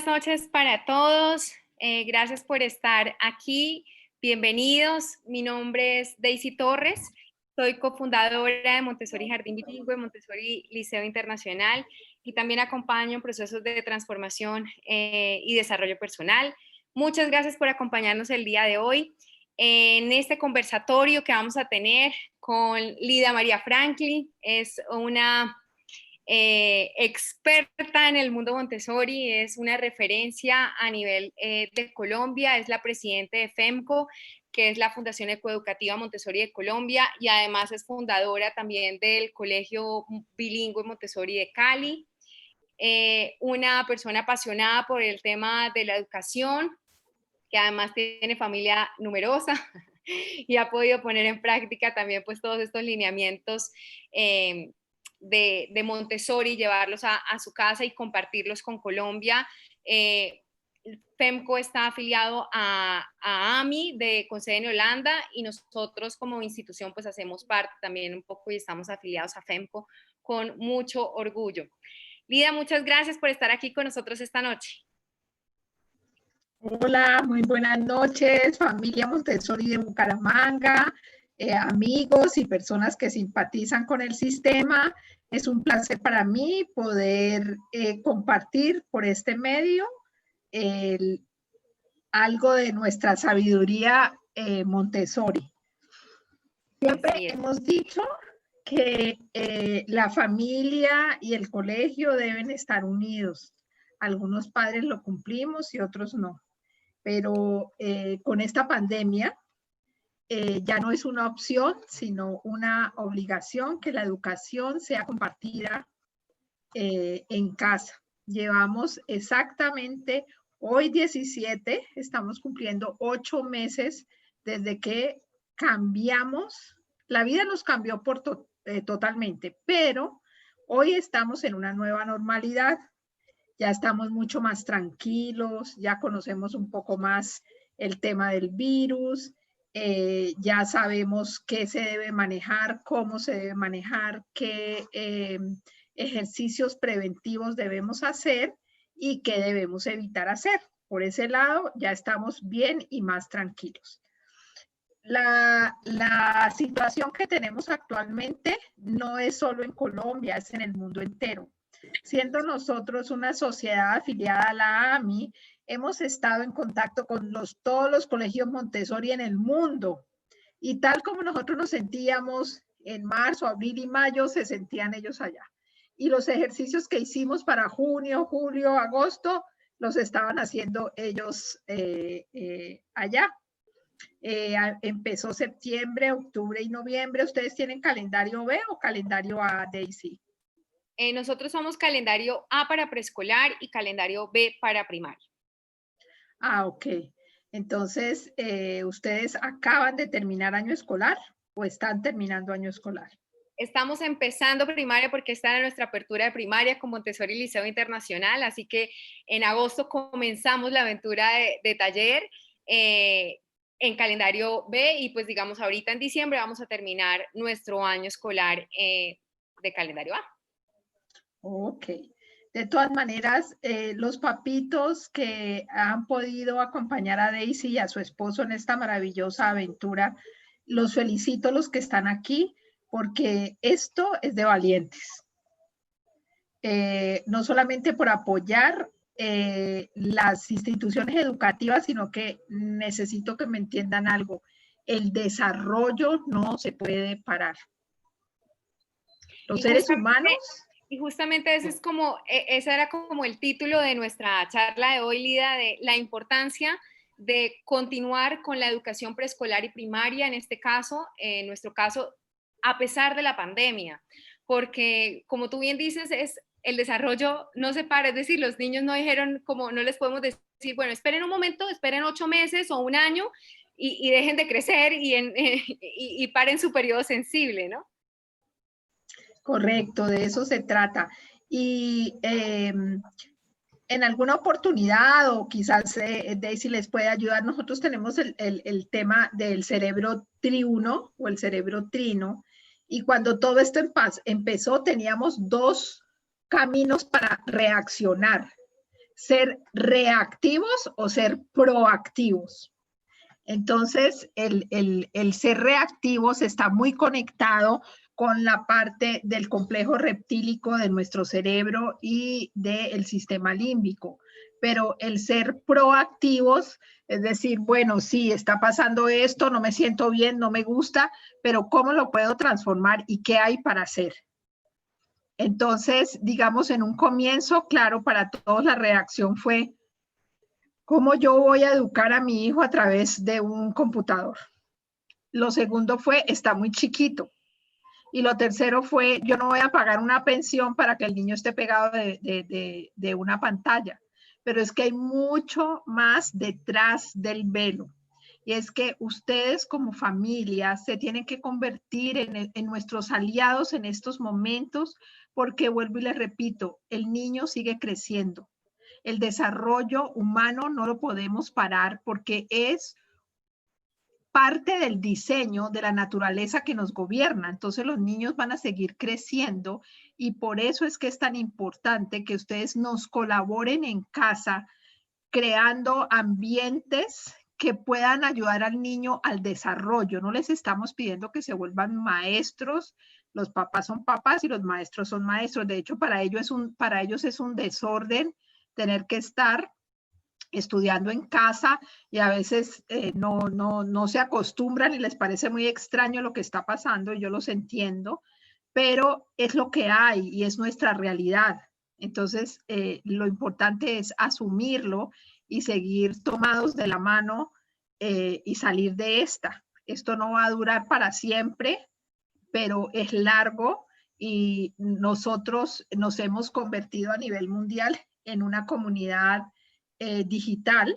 noches para todos. Gracias por estar aquí. Bienvenidos. Mi nombre es Daisy Torres. Soy cofundadora de Montessori Jardín Bilingüe, Montessori Liceo Internacional y también acompaño en procesos de transformación y desarrollo personal. Muchas gracias por acompañarnos el día de hoy en este conversatorio que vamos a tener con Lida María Franklin. Es una experta en el mundo Montessori, es una referencia a nivel de Colombia, es la presidenta de FEMCO, que es la Fundación Ecoeducativa Montessori de Colombia, y además es fundadora también del Colegio Bilingüe Montessori de Cali. Una persona apasionada por el tema de la educación, que además tiene familia numerosa y ha podido poner en práctica también pues todos estos lineamientos de Montessori, llevarlos a su casa y compartirlos con Colombia. FEMCO está afiliado a AMI con sede en Holanda y nosotros como institución pues hacemos parte también un poco y estamos afiliados a FEMCO con mucho orgullo. Lida, muchas gracias por estar aquí con nosotros esta noche. Hola, muy buenas noches, familia Montessori de Bucaramanga, amigos y personas que simpatizan con el sistema. Es un placer para mí poder compartir por este medio algo de nuestra sabiduría Montessori. Siempre hemos dicho que la familia y el colegio deben estar unidos. Algunos padres lo cumplimos y otros no. Pero con esta pandemia ya no es una opción, sino una obligación que la educación sea compartida en casa. Llevamos exactamente hoy 17, estamos cumpliendo 8 meses desde que cambiamos. La vida nos cambió totalmente, pero hoy estamos en una nueva normalidad. Ya estamos mucho más tranquilos, ya conocemos un poco más el tema del virus, ya sabemos qué se debe manejar, cómo se debe manejar, qué ejercicios preventivos debemos hacer y qué debemos evitar hacer. Por ese lado ya estamos bien y más tranquilos. La situación que tenemos actualmente no es solo en Colombia, es en el mundo entero. Siendo nosotros una sociedad afiliada a la AMI, hemos estado en contacto con todos los colegios Montessori en el mundo. Y tal como nosotros nos sentíamos en marzo, abril y mayo, se sentían ellos allá. Y los ejercicios que hicimos para junio, julio, agosto, los estaban haciendo ellos allá. Empezó septiembre, octubre y noviembre. ¿Ustedes tienen calendario B o calendario A, Daisy? Nosotros somos calendario A para preescolar y calendario B para primaria. Ah, ok. Entonces, ¿ustedes acaban de terminar año escolar o están terminando año escolar? Estamos empezando primaria porque está en nuestra apertura de primaria con Montessori Liceo Internacional, así que en agosto comenzamos la aventura de taller en calendario B y pues digamos ahorita en diciembre vamos a terminar nuestro año escolar de calendario A. Ok. De todas maneras, los papitos que han podido acompañar a Daisy y a su esposo en esta maravillosa aventura, los felicito los que están aquí porque esto es de valientes. No solamente por apoyar las instituciones educativas, sino que necesito que me entiendan algo. El desarrollo no se puede parar. Los seres humanos... Y justamente ese era como el título de nuestra charla de hoy, Lida, de la importancia de continuar con la educación preescolar y primaria, en este caso, en nuestro caso, a pesar de la pandemia, porque como tú bien dices, el desarrollo no se para, es decir, los niños no dijeron, como no les podemos decir, bueno, esperen un momento, esperen 8 meses o un año y dejen de crecer y paren su periodo sensible, ¿no? Correcto, de eso se trata. Y en alguna oportunidad, o quizás Daisy les puede ayudar, nosotros tenemos el tema del cerebro triuno o el cerebro trino, y cuando todo esto empezó teníamos 2 caminos para reaccionar. ser reactivos o ser proactivos. Entonces, el ser reactivos está muy conectado con la parte del complejo reptílico de nuestro cerebro y del sistema límbico. Pero el ser proactivos, es decir, bueno, sí, está pasando esto, no me siento bien, no me gusta, pero ¿cómo lo puedo transformar y qué hay para hacer? Entonces, digamos, en un comienzo, claro, para todos la reacción fue, ¿cómo yo voy a educar a mi hijo a través de un computador? Lo segundo fue, está muy chiquito. Y lo tercero fue, yo no voy a pagar una pensión para que el niño esté pegado de una pantalla. Pero es que hay mucho más detrás del velo. Y es que ustedes como familia se tienen que convertir en nuestros aliados en estos momentos, porque vuelvo y les repito, el niño sigue creciendo. El desarrollo humano no lo podemos parar porque es parte del diseño de la naturaleza que nos gobierna. Entonces los niños van a seguir creciendo y por eso es que es tan importante que ustedes nos colaboren en casa creando ambientes que puedan ayudar al niño al desarrollo. No les estamos pidiendo que se vuelvan maestros. Los papás son papás y los maestros son maestros. De hecho, para ellos es un desorden tener que estar estudiando en casa y a veces no se acostumbran y les parece muy extraño lo que está pasando, y yo los entiendo, pero es lo que hay y es nuestra realidad. Entonces, lo importante es asumirlo y seguir tomados de la mano y salir de esta. Esto no va a durar para siempre, pero es largo y nosotros nos hemos convertido a nivel mundial en una comunidad digital.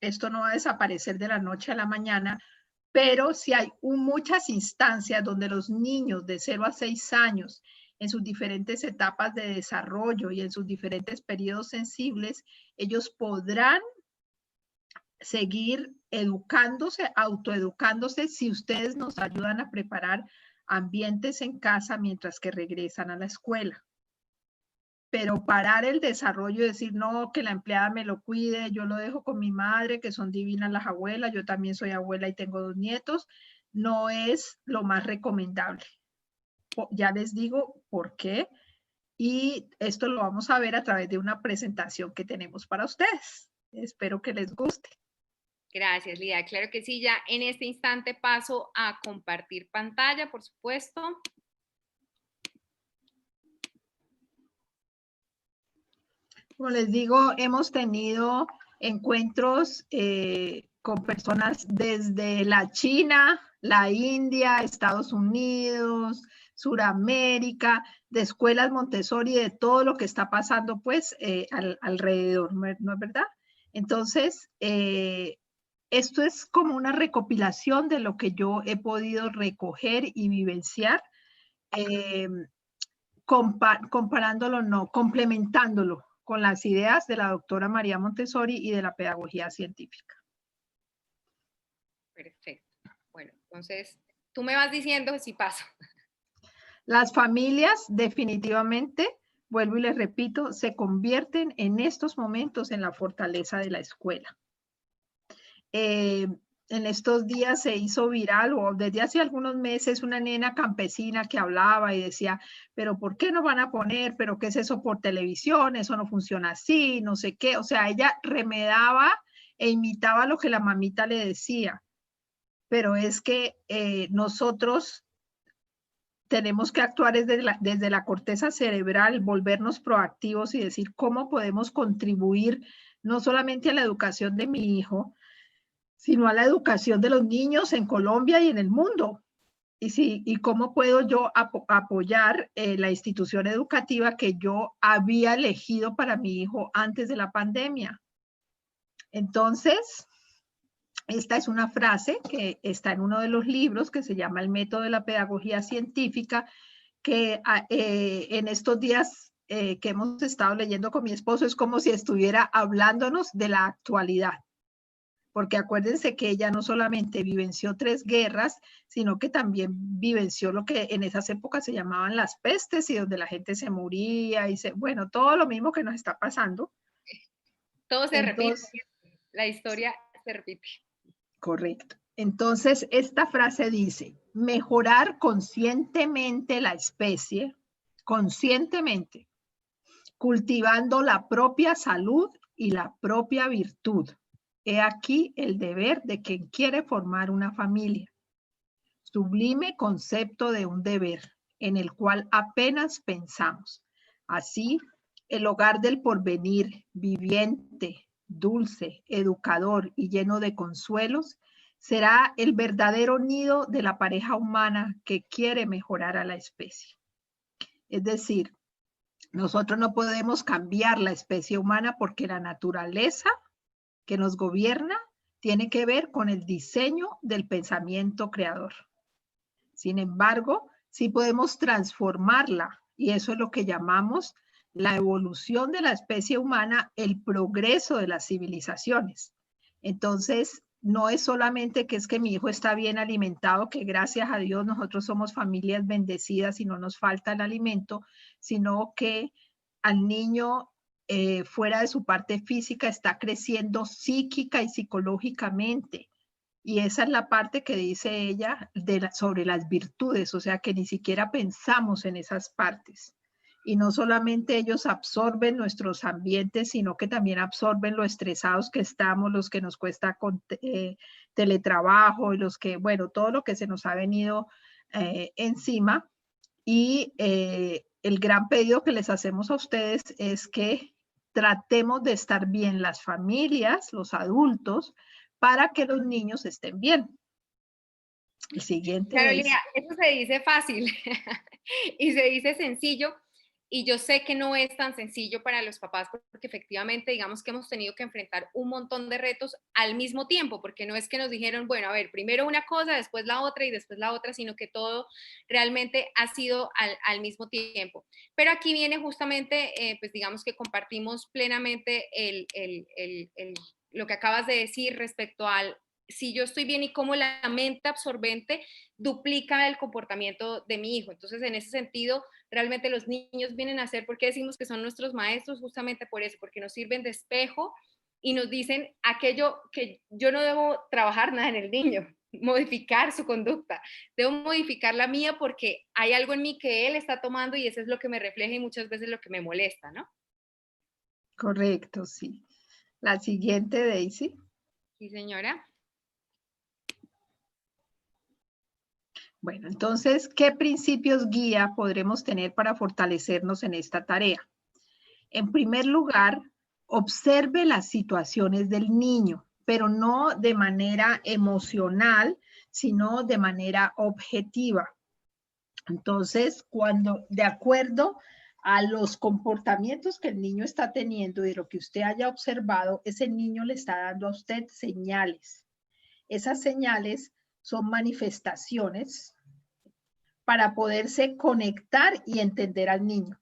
Esto no va a desaparecer de la noche a la mañana, pero sí hay muchas instancias donde los niños de 0 a 6 años, en sus diferentes etapas de desarrollo y en sus diferentes periodos sensibles, ellos podrán seguir educándose, autoeducándose, si ustedes nos ayudan a preparar ambientes en casa mientras que regresan a la escuela. Pero parar el desarrollo y decir, no, que la empleada me lo cuide, yo lo dejo con mi madre, que son divinas las abuelas, yo también soy abuela y tengo 2 nietos, no es lo más recomendable. Ya les digo por qué, y esto lo vamos a ver a través de una presentación que tenemos para ustedes. Espero que les guste. Gracias, Lida. Claro que sí, ya en este instante paso a compartir pantalla, por supuesto. Como les digo, hemos tenido encuentros con personas desde la China, la India, Estados Unidos, Suramérica, de escuelas Montessori, de todo lo que está pasando pues alrededor, ¿no es verdad? Entonces, esto es como una recopilación de lo que yo he podido recoger y vivenciar, comparándolo, no, complementándolo con las ideas de la doctora María Montessori y de la pedagogía científica. Perfecto. Bueno, entonces tú me vas diciendo si paso. Las familias definitivamente, vuelvo y les repito, se convierten en estos momentos en la fortaleza de la escuela. En estos días se hizo viral, o desde hace algunos meses, una nena campesina que hablaba y decía, pero ¿por qué no van a poner? ¿Pero qué es eso por televisión? Eso no funciona así, no sé qué. O sea, ella remedaba e imitaba lo que la mamita le decía. Pero es que nosotros tenemos que actuar desde la corteza cerebral, volvernos proactivos y decir cómo podemos contribuir no solamente a la educación de mi hijo, sino a la educación de los niños en Colombia y en el mundo. Y cómo puedo yo apoyar la institución educativa que yo había elegido para mi hijo antes de la pandemia. Entonces, esta es una frase que está en uno de los libros que se llama El método de la pedagogía científica, que en estos días que hemos estado leyendo con mi esposo es como si estuviera hablándonos de la actualidad. Porque acuérdense que ella no solamente vivenció 3 guerras, sino que también vivenció lo que en esas épocas se llamaban las pestes y donde la gente se moría y bueno, todo lo mismo que nos está pasando. Todo se repite, Entonces, la historia se repite. correcto. Entonces, esta frase dice, mejorar conscientemente la especie, conscientemente, cultivando la propia salud y la propia virtud. He aquí el deber de quien quiere formar una familia. Sublime concepto de un deber, en el cual apenas pensamos. Así, el hogar del porvenir, viviente, dulce, educador y lleno de consuelos, será el verdadero nido de la pareja humana que quiere mejorar a la especie. Es decir, nosotros no podemos cambiar la especie humana porque la naturaleza que nos gobierna tiene que ver con el diseño del pensamiento creador. Sin embargo, sí podemos transformarla y eso es lo que llamamos la evolución de la especie humana, el progreso de las civilizaciones. Entonces, no es solamente que es que mi hijo está bien alimentado, que gracias a Dios nosotros somos familias bendecidas y no nos falta el alimento, sino que al niño fuera de su parte física está creciendo psíquica y psicológicamente. Y esa es la parte que dice ella sobre las virtudes, o sea que ni siquiera pensamos en esas partes. Y no solamente ellos absorben nuestros ambientes, sino que también absorben lo estresados que estamos, los que nos cuesta con teletrabajo y los que, bueno, todo lo que se nos ha venido encima. Y el gran pedido que les hacemos a ustedes es que tratemos de estar bien las familias, los adultos, para que los niños estén bien. El siguiente Carolina, es... eso se dice fácil y se dice sencillo, y yo sé que no es tan sencillo para los papás porque efectivamente digamos que hemos tenido que enfrentar un montón de retos al mismo tiempo, porque no es que nos dijeron, bueno, a ver, primero una cosa, después la otra y después la otra, sino que todo realmente ha sido al mismo tiempo. Pero aquí viene justamente, pues digamos que compartimos plenamente lo que acabas de decir respecto al si yo estoy bien y cómo la mente absorbente duplica el comportamiento de mi hijo. Entonces, en ese sentido, realmente los niños vienen a ser, porque decimos que son nuestros maestros, justamente por eso, porque nos sirven de espejo y nos dicen aquello que yo no debo trabajar nada en el niño, modificar su conducta, debo modificar la mía porque hay algo en mí que él está tomando y eso es lo que me refleja y muchas veces lo que me molesta, ¿no? Correcto, sí. La siguiente, Daisy. Sí, señora. Bueno, entonces, ¿qué principios guía podremos tener para fortalecernos en esta tarea? En primer lugar, observe las situaciones del niño, pero no de manera emocional, sino de manera objetiva. Entonces, cuando de acuerdo a los comportamientos que el niño está teniendo y de lo que usted haya observado, ese niño le está dando a usted señales. Esas señales son manifestaciones para poderse conectar y entender al niño.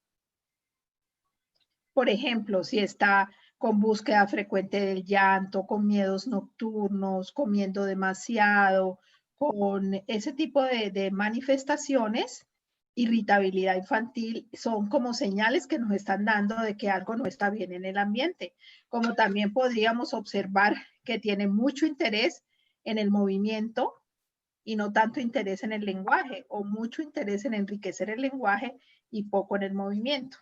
Por ejemplo, si está con búsqueda frecuente del llanto, con miedos nocturnos, comiendo demasiado, con ese tipo de manifestaciones, irritabilidad infantil, son como señales que nos están dando de que algo no está bien en el ambiente. Como también podríamos observar que tiene mucho interés en el movimiento y no tanto interés en el lenguaje, o mucho interés en enriquecer el lenguaje y poco en el movimiento.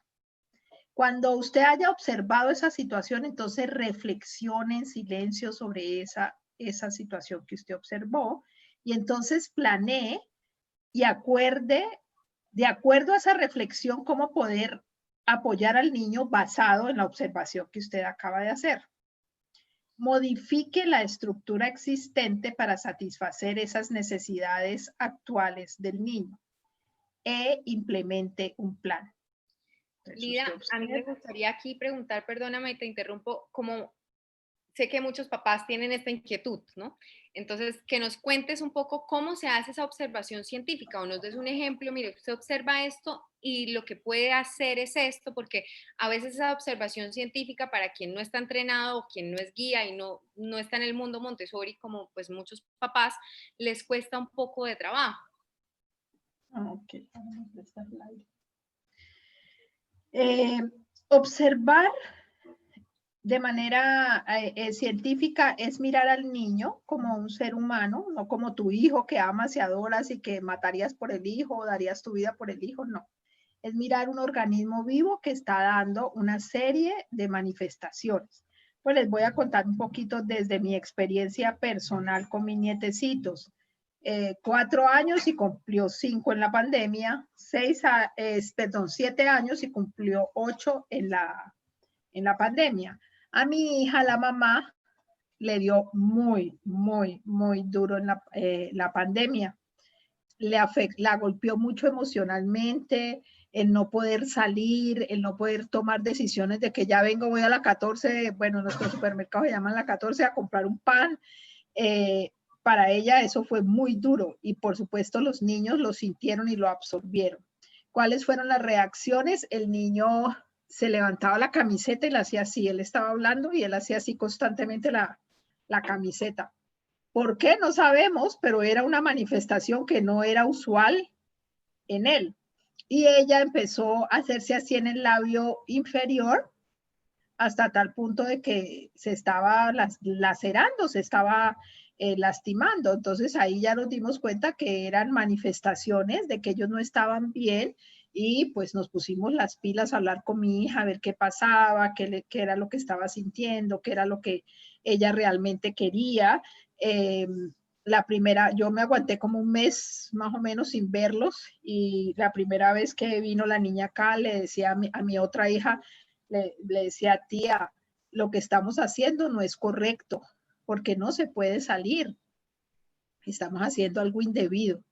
Cuando usted haya observado esa situación, entonces reflexione en silencio sobre esa situación que usted observó y entonces planee y acuerde, de acuerdo a esa reflexión, cómo poder apoyar al niño basado en la observación que usted acaba de hacer. Modifique la estructura existente para satisfacer esas necesidades actuales del niño e implemente un plan. Entonces, Lida, a mí me gustaría aquí preguntar, perdóname, te interrumpo, como sé que muchos papás tienen esta inquietud, ¿no? Entonces, que nos cuentes un poco cómo se hace esa observación científica o nos des un ejemplo, mire, usted observa esto y lo que puede hacer es esto, porque a veces esa observación científica para quien no está entrenado o quien no es guía y no está en el mundo Montessori, como pues muchos papás, les cuesta un poco de trabajo. Ok, observar de manera científica es mirar al niño como un ser humano, no como tu hijo que amas y adoras y que matarías por el hijo o darías tu vida por el hijo, no. Es mirar un organismo vivo que está dando una serie de manifestaciones. Pues les voy a contar un poquito desde mi experiencia personal con mis nietecitos. 4 años y cumplió 5 en la pandemia, 7 años y cumplió 8 en la pandemia. A mi hija, la mamá, le dio muy, muy, muy duro en la pandemia. La golpeó mucho emocionalmente, el no poder salir, el no poder tomar decisiones de que ya vengo, voy a la 14, bueno, nuestro supermercado se llama la 14 a comprar un pan. Para ella eso fue muy duro y por supuesto los niños lo sintieron y lo absorbieron. ¿Cuáles fueron las reacciones? El niño se levantaba la camiseta y la hacía así, él estaba hablando y él hacía así constantemente la camiseta. ¿Por qué? No sabemos, pero era una manifestación que no era usual en él. Y ella empezó a hacerse así en el labio inferior hasta tal punto de que se estaba lacerando, se estaba lastimando. Entonces ahí ya nos dimos cuenta que eran manifestaciones de que ellos no estaban bien y pues nos pusimos las pilas a hablar con mi hija, a ver qué pasaba, qué era lo que estaba sintiendo, qué era lo que ella realmente quería. La primera, yo me aguanté como un mes más o menos sin verlos y la primera vez que vino la niña acá le decía a mi otra hija, le decía, tía, lo que estamos haciendo no es correcto porque no se puede salir, estamos haciendo algo indebido.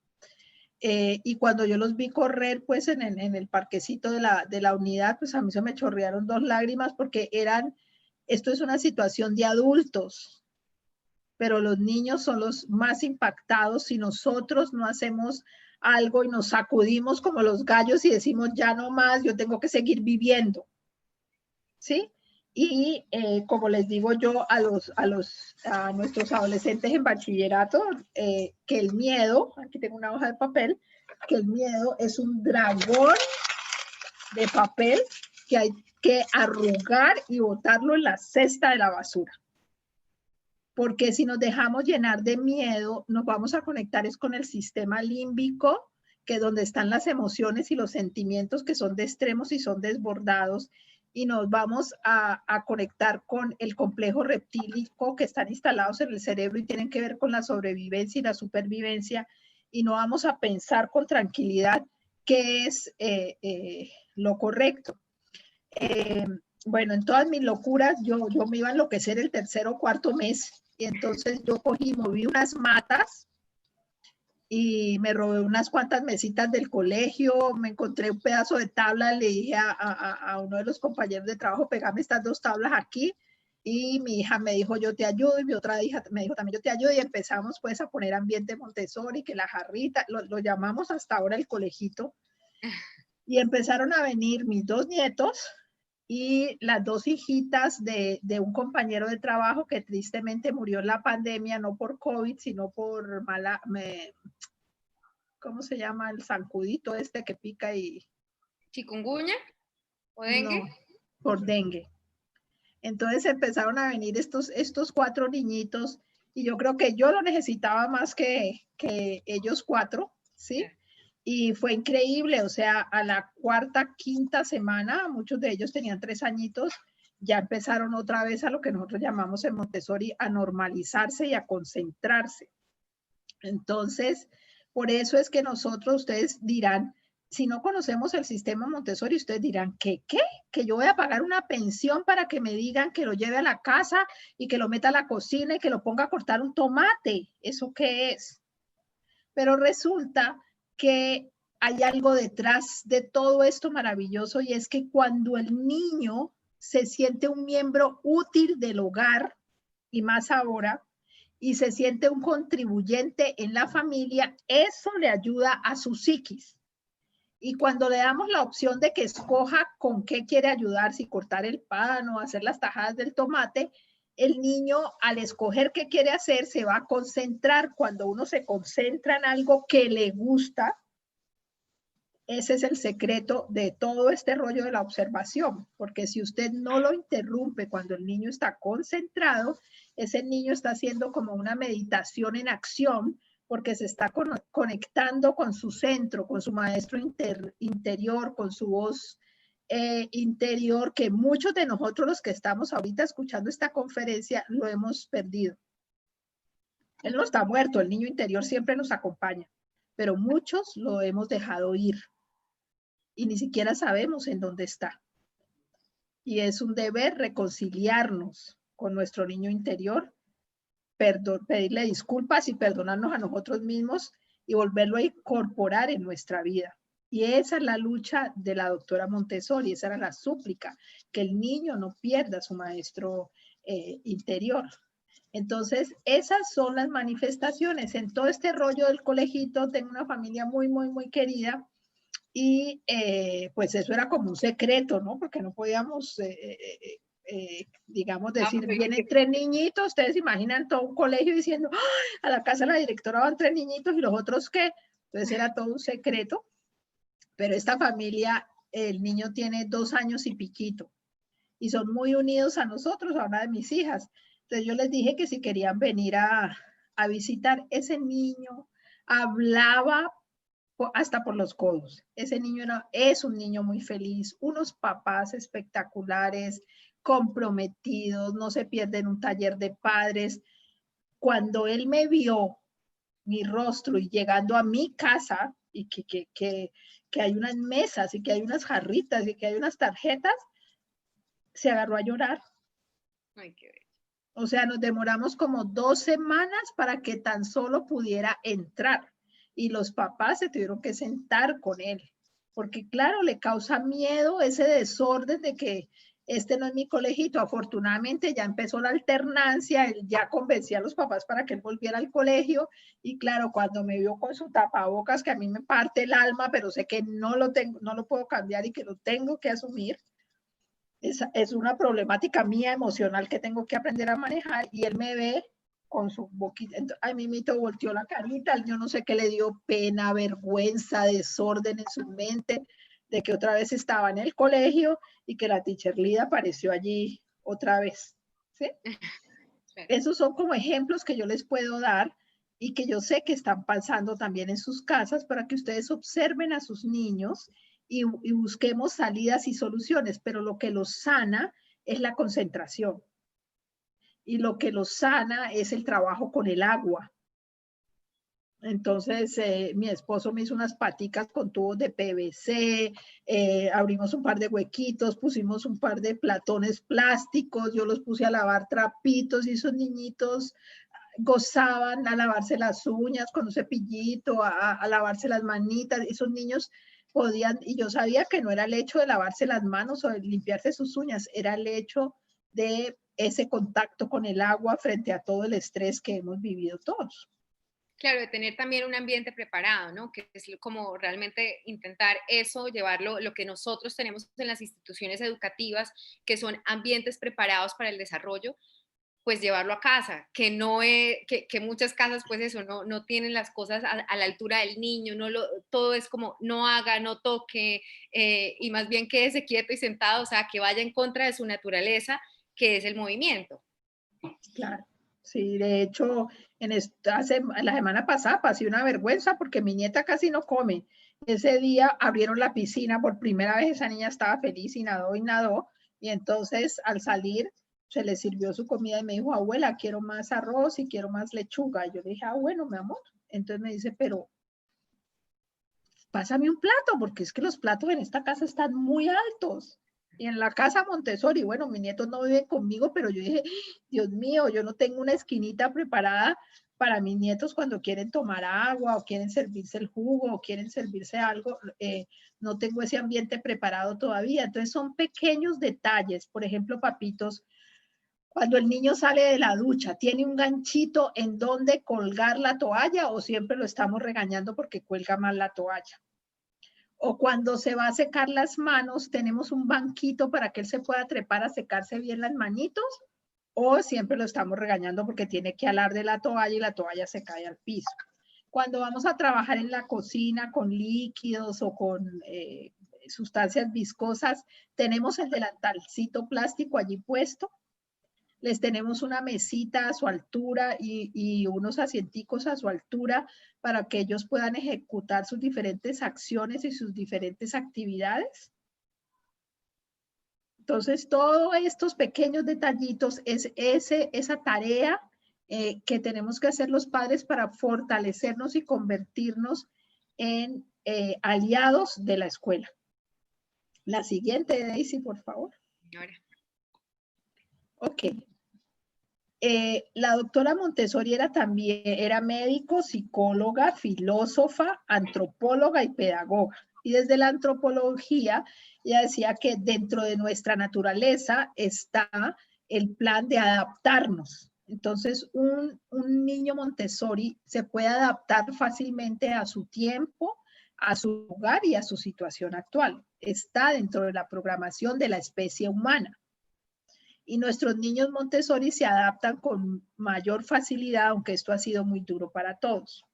Y cuando yo los vi correr pues en el parquecito de la unidad, pues a mí se me chorrearon 2 lágrimas porque esto es una situación de adultos, pero los niños son los más impactados si nosotros no hacemos algo y nos sacudimos como los gallos y decimos ya no más, yo tengo que seguir viviendo, ¿sí? Y como les digo yo a nuestros adolescentes en bachillerato, que el miedo, aquí tengo una hoja de papel, que el miedo es un dragón de papel que hay que arrugar y botarlo en la cesta de la basura. Porque si nos dejamos llenar de miedo, nos vamos a conectar es con el sistema límbico, que es donde están las emociones y los sentimientos que son de extremos y son desbordados, y nos vamos a conectar con el complejo reptílico que están instalados en el cerebro y tienen que ver con la sobrevivencia y la supervivencia, y no vamos a pensar con tranquilidad qué es lo correcto. Bueno, en todas mis locuras, yo me iba a enloquecer el 3.º o 4.º mes, y entonces yo cogí, moví unas matas y me robé unas cuantas mesitas del colegio, me encontré un pedazo de tabla, le dije a uno de los compañeros de trabajo, pegame estas 2 tablas aquí, y mi hija me dijo, yo te ayudo, y mi otra hija me dijo también, yo te ayudo, y empezamos pues a poner ambiente Montessori, que la jarrita, lo llamamos hasta ahora el colegito, y empezaron a venir mis 2 nietos, y las 2 hijitas de un compañero de trabajo que tristemente murió en la pandemia, no por COVID, sino por ¿cómo se llama? El zancudito este que pica y... ¿Chikungunya o dengue? No, por dengue. Entonces empezaron a venir estos 4 niñitos y yo creo que yo lo necesitaba más que ellos 4, ¿sí? Y fue increíble, o sea, a la 4ª, 5ª semana, muchos de ellos tenían 3 añitos, ya empezaron otra vez a lo que nosotros llamamos en Montessori a normalizarse y a concentrarse. Entonces, por eso es que nosotros, ustedes dirán, si no conocemos el sistema Montessori, ustedes dirán, ¿qué? Que yo voy a pagar una pensión para que me digan que lo lleve a la casa y que lo meta a la cocina y que lo ponga a cortar un tomate. ¿Eso qué es? Pero resulta que hay algo detrás de todo esto maravilloso y es que cuando el niño se siente un miembro útil del hogar, y más ahora, y se siente un contribuyente en la familia, eso le ayuda a su psiquis. Y cuando le damos la opción de que escoja con qué quiere ayudar, si cortar el pan o hacer las tajadas del tomate, el niño al escoger qué quiere hacer se va a concentrar. Cuando uno se concentra en algo que le gusta, Ese es el secreto de todo este rollo de la observación, porque si usted no lo interrumpe cuando el niño está concentrado, ese niño está haciendo como una meditación en acción, porque se está conectando con su centro, con su maestro interior, con su voz interior, que muchos de nosotros los que estamos ahorita escuchando esta conferencia lo hemos perdido. Él no está muerto, el niño interior siempre nos acompaña, pero muchos lo hemos dejado ir y ni siquiera sabemos en dónde está. Y es un deber reconciliarnos con nuestro niño interior, pedirle disculpas y perdonarnos a nosotros mismos y volverlo a incorporar en nuestra vida. Y esa es la lucha de la doctora Montessori, esa era la súplica, que el niño no pierda su maestro interior. Entonces, esas son las manifestaciones. En todo este rollo del colegito, tengo una familia muy, muy, muy querida y pues eso era como un secreto, ¿no? Porque no podíamos, digamos, decir, vienen 3 niñitos, ustedes imaginan todo un colegio diciendo, ¡ah! A la casa de la directora van 3 niñitos y los otros ¿qué? Entonces era todo un secreto, pero esta familia, el niño tiene 2 años y piquito y son muy unidos a nosotros, a una de mis hijas. Entonces yo les dije que si querían venir a visitar, ese niño hablaba hasta por los codos. Ese niño es un niño muy feliz, unos papás espectaculares, comprometidos, no se pierden un taller de padres. Cuando él me vio mi rostro y llegando a mi casa y que hay unas mesas y que hay unas jarritas y que hay unas tarjetas, se agarró a llorar. Ay, qué bello. O sea, nos demoramos como 2 semanas para que tan solo pudiera entrar. Y los papás se tuvieron que sentar con él. Porque claro, le causa miedo ese desorden de que este no es mi colegito. Afortunadamente ya empezó la alternancia, él ya convencía a los papás para que él volviera al colegio. Y claro, cuando me vio con su tapabocas, que a mí me parte el alma, pero sé que no lo puedo cambiar y que lo tengo que asumir. Es una problemática mía emocional que tengo que aprender a manejar y él me ve con su boquita, a mí me volteó la carita, yo no sé qué le dio, pena, vergüenza, desorden en su mente de que otra vez estaba en el colegio y que la teacher Lida apareció allí otra vez, ¿sí? Esos son como ejemplos que yo les puedo dar y que yo sé que están pasando también en sus casas para que ustedes observen a sus niños y busquemos salidas y soluciones, pero lo que los sana es la concentración y lo que los sana es el trabajo con el agua. Entonces, mi esposo me hizo unas paticas con tubos de PVC, abrimos un par de huequitos, pusimos un par de platones plásticos, yo los puse a lavar trapitos y esos niñitos gozaban a lavarse las uñas con un cepillito, a lavarse las manitas. Esos niños podían, y yo sabía que no era el hecho de lavarse las manos o de limpiarse sus uñas, era el hecho de ese contacto con el agua frente a todo el estrés que hemos vivido todos. Claro, de tener también un ambiente preparado, ¿no? Que es como realmente intentar eso, llevarlo, lo que nosotros tenemos en las instituciones educativas, que son ambientes preparados para el desarrollo, pues llevarlo a casa, que no es, que muchas casas pues eso, no tienen las cosas a la altura del niño, todo es como no haga, no toque, y más bien quédese quieto y sentado, o sea, que vaya en contra de su naturaleza, que es el movimiento. Claro. Sí, de hecho, la semana pasada pasé una vergüenza porque mi nieta casi no come. Ese día abrieron la piscina por primera vez, esa niña estaba feliz y nadó, y entonces al salir se le sirvió su comida y me dijo, abuela, quiero más arroz y quiero más lechuga. Y yo le dije, bueno, mi amor. Entonces me dice, pero pásame un plato, porque es que los platos en esta casa están muy altos. Y en la casa Montessori, bueno, mis nietos no viven conmigo, pero yo dije, Dios mío, yo no tengo una esquinita preparada para mis nietos cuando quieren tomar agua o quieren servirse el jugo o quieren servirse algo, no tengo ese ambiente preparado todavía. Entonces son pequeños detalles, por ejemplo, papitos, cuando el niño sale de la ducha, ¿tiene un ganchito en donde colgar la toalla o siempre lo estamos regañando porque cuelga mal la toalla? O cuando se va a secar las manos, tenemos un banquito para que él se pueda trepar a secarse bien las manitos, o siempre lo estamos regañando porque tiene que alar de la toalla y la toalla se cae al piso. Cuando vamos a trabajar en la cocina con líquidos o con sustancias viscosas, tenemos el delantalcito plástico allí puesto. Les tenemos una mesita a su altura y unos asienticos a su altura para que ellos puedan ejecutar sus diferentes acciones y sus diferentes actividades. Entonces, todos estos pequeños detallitos es esa tarea que tenemos que hacer los padres para fortalecernos y convertirnos en aliados de la escuela. La siguiente, Daisy, por favor. Ok. La doctora Montessori era médico, psicóloga, filósofa, antropóloga y pedagoga. Y desde la antropología, ella decía que dentro de nuestra naturaleza está el plan de adaptarnos. Entonces, un niño Montessori se puede adaptar fácilmente a su tiempo, a su lugar y a su situación actual. Está dentro de la programación de la especie humana. Y nuestros niños Montessori se adaptan con mayor facilidad, aunque esto ha sido muy duro para todos.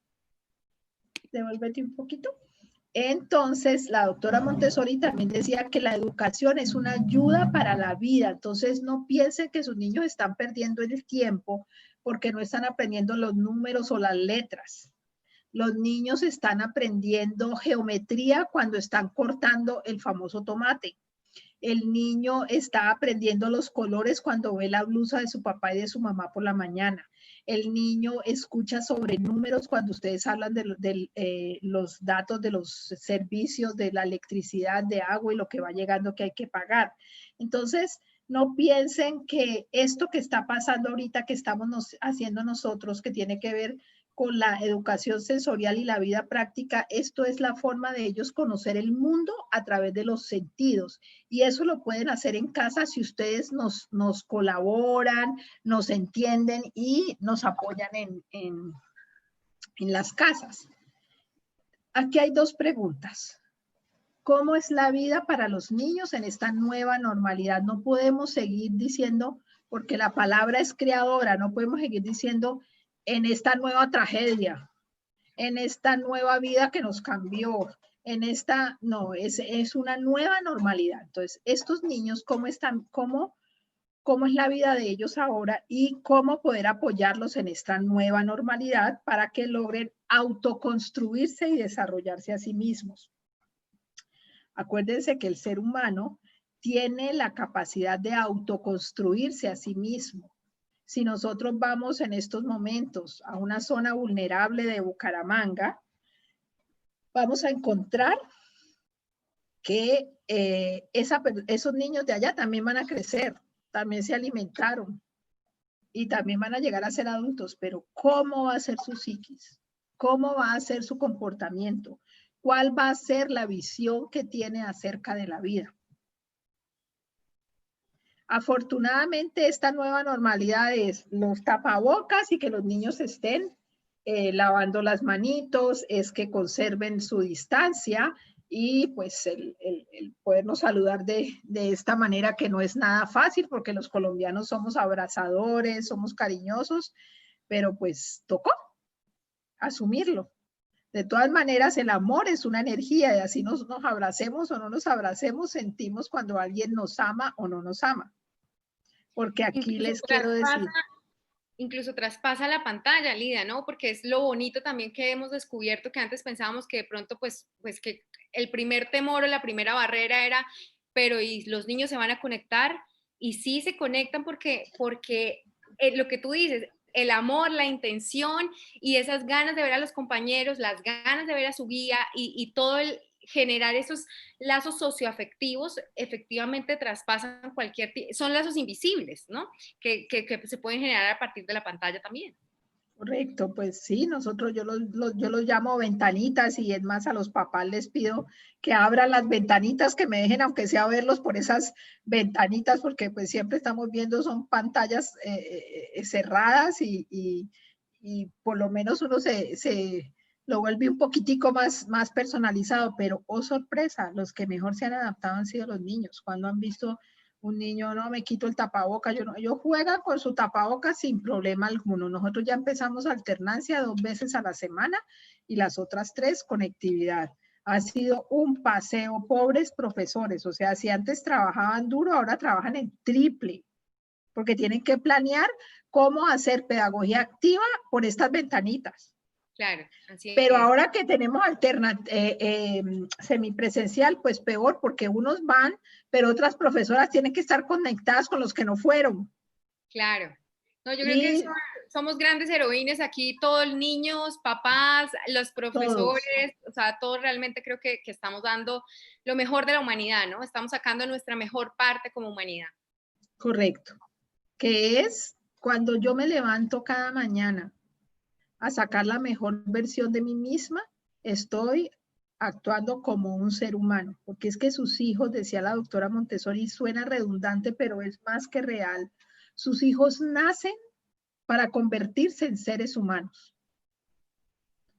Devuélvete un poquito. Entonces, la doctora Montessori también decía que la educación es una ayuda para la vida. Entonces, no piensen que sus niños están perdiendo el tiempo porque no están aprendiendo los números o las letras. Los niños están aprendiendo geometría cuando están cortando el famoso tomate. El niño está aprendiendo los colores cuando ve la blusa de su papá y de su mamá por la mañana. El niño escucha sobre números cuando ustedes hablan de los datos de los servicios, de la electricidad, de agua y lo que va llegando que hay que pagar. Entonces, no piensen que esto que está pasando ahorita, que estamos haciendo nosotros, que tiene que ver con la educación sensorial y la vida práctica, esto es la forma de ellos conocer el mundo a través de los sentidos. Y eso lo pueden hacer en casa si ustedes nos colaboran, nos entienden y nos apoyan en las casas. Aquí hay dos preguntas. ¿Cómo es la vida para los niños en esta nueva normalidad? No podemos seguir diciendo, porque la palabra es creadora, no podemos seguir diciendo en esta nueva tragedia, en esta nueva vida que nos cambió, en esta, no, es una nueva normalidad. Entonces, estos niños, ¿cómo están? ¿Cómo es la vida de ellos ahora y cómo poder apoyarlos en esta nueva normalidad para que logren autoconstruirse y desarrollarse a sí mismos? Acuérdense que el ser humano tiene la capacidad de autoconstruirse a sí mismo. Si nosotros vamos en estos momentos a una zona vulnerable de Bucaramanga, vamos a encontrar que esos niños de allá también van a crecer, también se alimentaron y también van a llegar a ser adultos, pero ¿cómo va a ser su psiquis? ¿Cómo va a ser su comportamiento? ¿Cuál va a ser la visión que tiene acerca de la vida? Afortunadamente, esta nueva normalidad es los tapabocas y que los niños estén lavando las manitos, es que conserven su distancia y pues el podernos saludar de esta manera que no es nada fácil porque los colombianos somos abrazadores, somos cariñosos, pero pues tocó asumirlo. De todas maneras, el amor es una energía y así nos abracemos o no nos abracemos, sentimos cuando alguien nos ama o no nos ama. Porque aquí les quiero decir. Incluso traspasa la pantalla, Lidia, ¿no? Porque es lo bonito también que hemos descubierto, que antes pensábamos que de pronto, pues que el primer temor o la primera barrera era, pero ¿y los niños se van a conectar? Y sí se conectan porque lo que tú dices, el amor, la intención y esas ganas de ver a los compañeros, las ganas de ver a su guía y todo el generar esos lazos socioafectivos efectivamente traspasan son lazos invisibles, ¿no? Que se pueden generar a partir de la pantalla también. Correcto, pues sí, nosotros yo los llamo ventanitas y es más a los papás les pido que abran las ventanitas, que me dejen aunque sea verlos por esas ventanitas porque pues siempre estamos viendo son pantallas cerradas y por lo menos uno se lo vuelve un poquitico más personalizado, pero oh sorpresa, los que mejor se han adaptado han sido los niños, cuando han visto Un niño no me quito el tapaboca, yo juega con su tapaboca sin problema alguno. Nosotros ya empezamos alternancia 2 veces a la semana y las otras 3 conectividad. Ha sido un paseo, pobres profesores, o sea, si antes trabajaban duro, ahora trabajan en triple, porque tienen que planear cómo hacer pedagogía activa por estas ventanitas. Claro, así Pero es. ahora que tenemos semipresencial, pues peor, porque unos van, pero otras profesoras tienen que estar conectadas con los que no fueron. Claro. No, yo creo que Y somos grandes heroínas aquí, todos niños, papás, los todos, profesores, o sea, todos realmente creo que estamos dando lo mejor de la humanidad, ¿no? Estamos sacando nuestra mejor parte como humanidad. correcto. Que es cuando yo me levanto cada mañana a sacar la mejor versión de mí misma, estoy actuando como un ser humano, porque es que sus hijos, decía la doctora Montessori, suena redundante, pero es más que real. Sus hijos nacen para convertirse en seres humanos.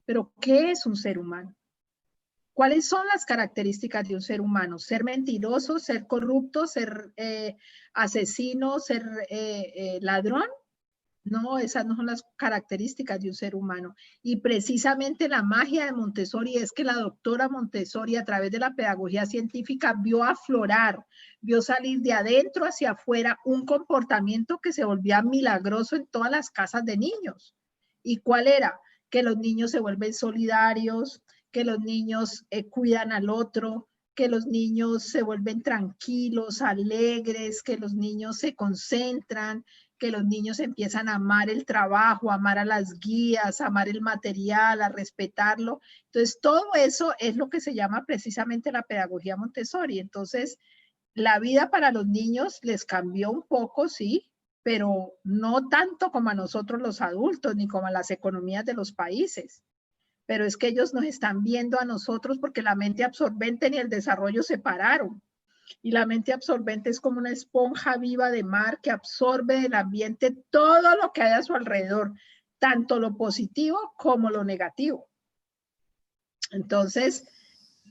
Pero, ¿qué es un ser humano? ¿Cuáles son las características de un ser humano? ¿Ser mentiroso, ser corrupto, ser asesino, ser ladrón? No, esas no son las características de un ser humano. Y precisamente la magia de Montessori es que la doctora Montessori, a través de la pedagogía científica, vio aflorar, vio salir de adentro hacia afuera un comportamiento que se volvía milagroso en todas las casas de niños. ¿Y cuál era? Que los niños se vuelven solidarios, que los niños cuidan al otro, que los niños se vuelven tranquilos, alegres, que los niños se concentran, que los niños empiezan a amar el trabajo, a amar a las guías, a amar el material, a respetarlo. Entonces, todo eso es lo que se llama precisamente la pedagogía Montessori. Entonces, la vida para los niños les cambió un poco, sí, pero no tanto como a nosotros los adultos, ni como a las economías de los países. Pero es que ellos nos están viendo a nosotros porque la mente absorbente ni el desarrollo se pararon. Y la mente absorbente es como una esponja viva de mar que absorbe del ambiente todo lo que hay a su alrededor, tanto lo positivo como lo negativo. Entonces,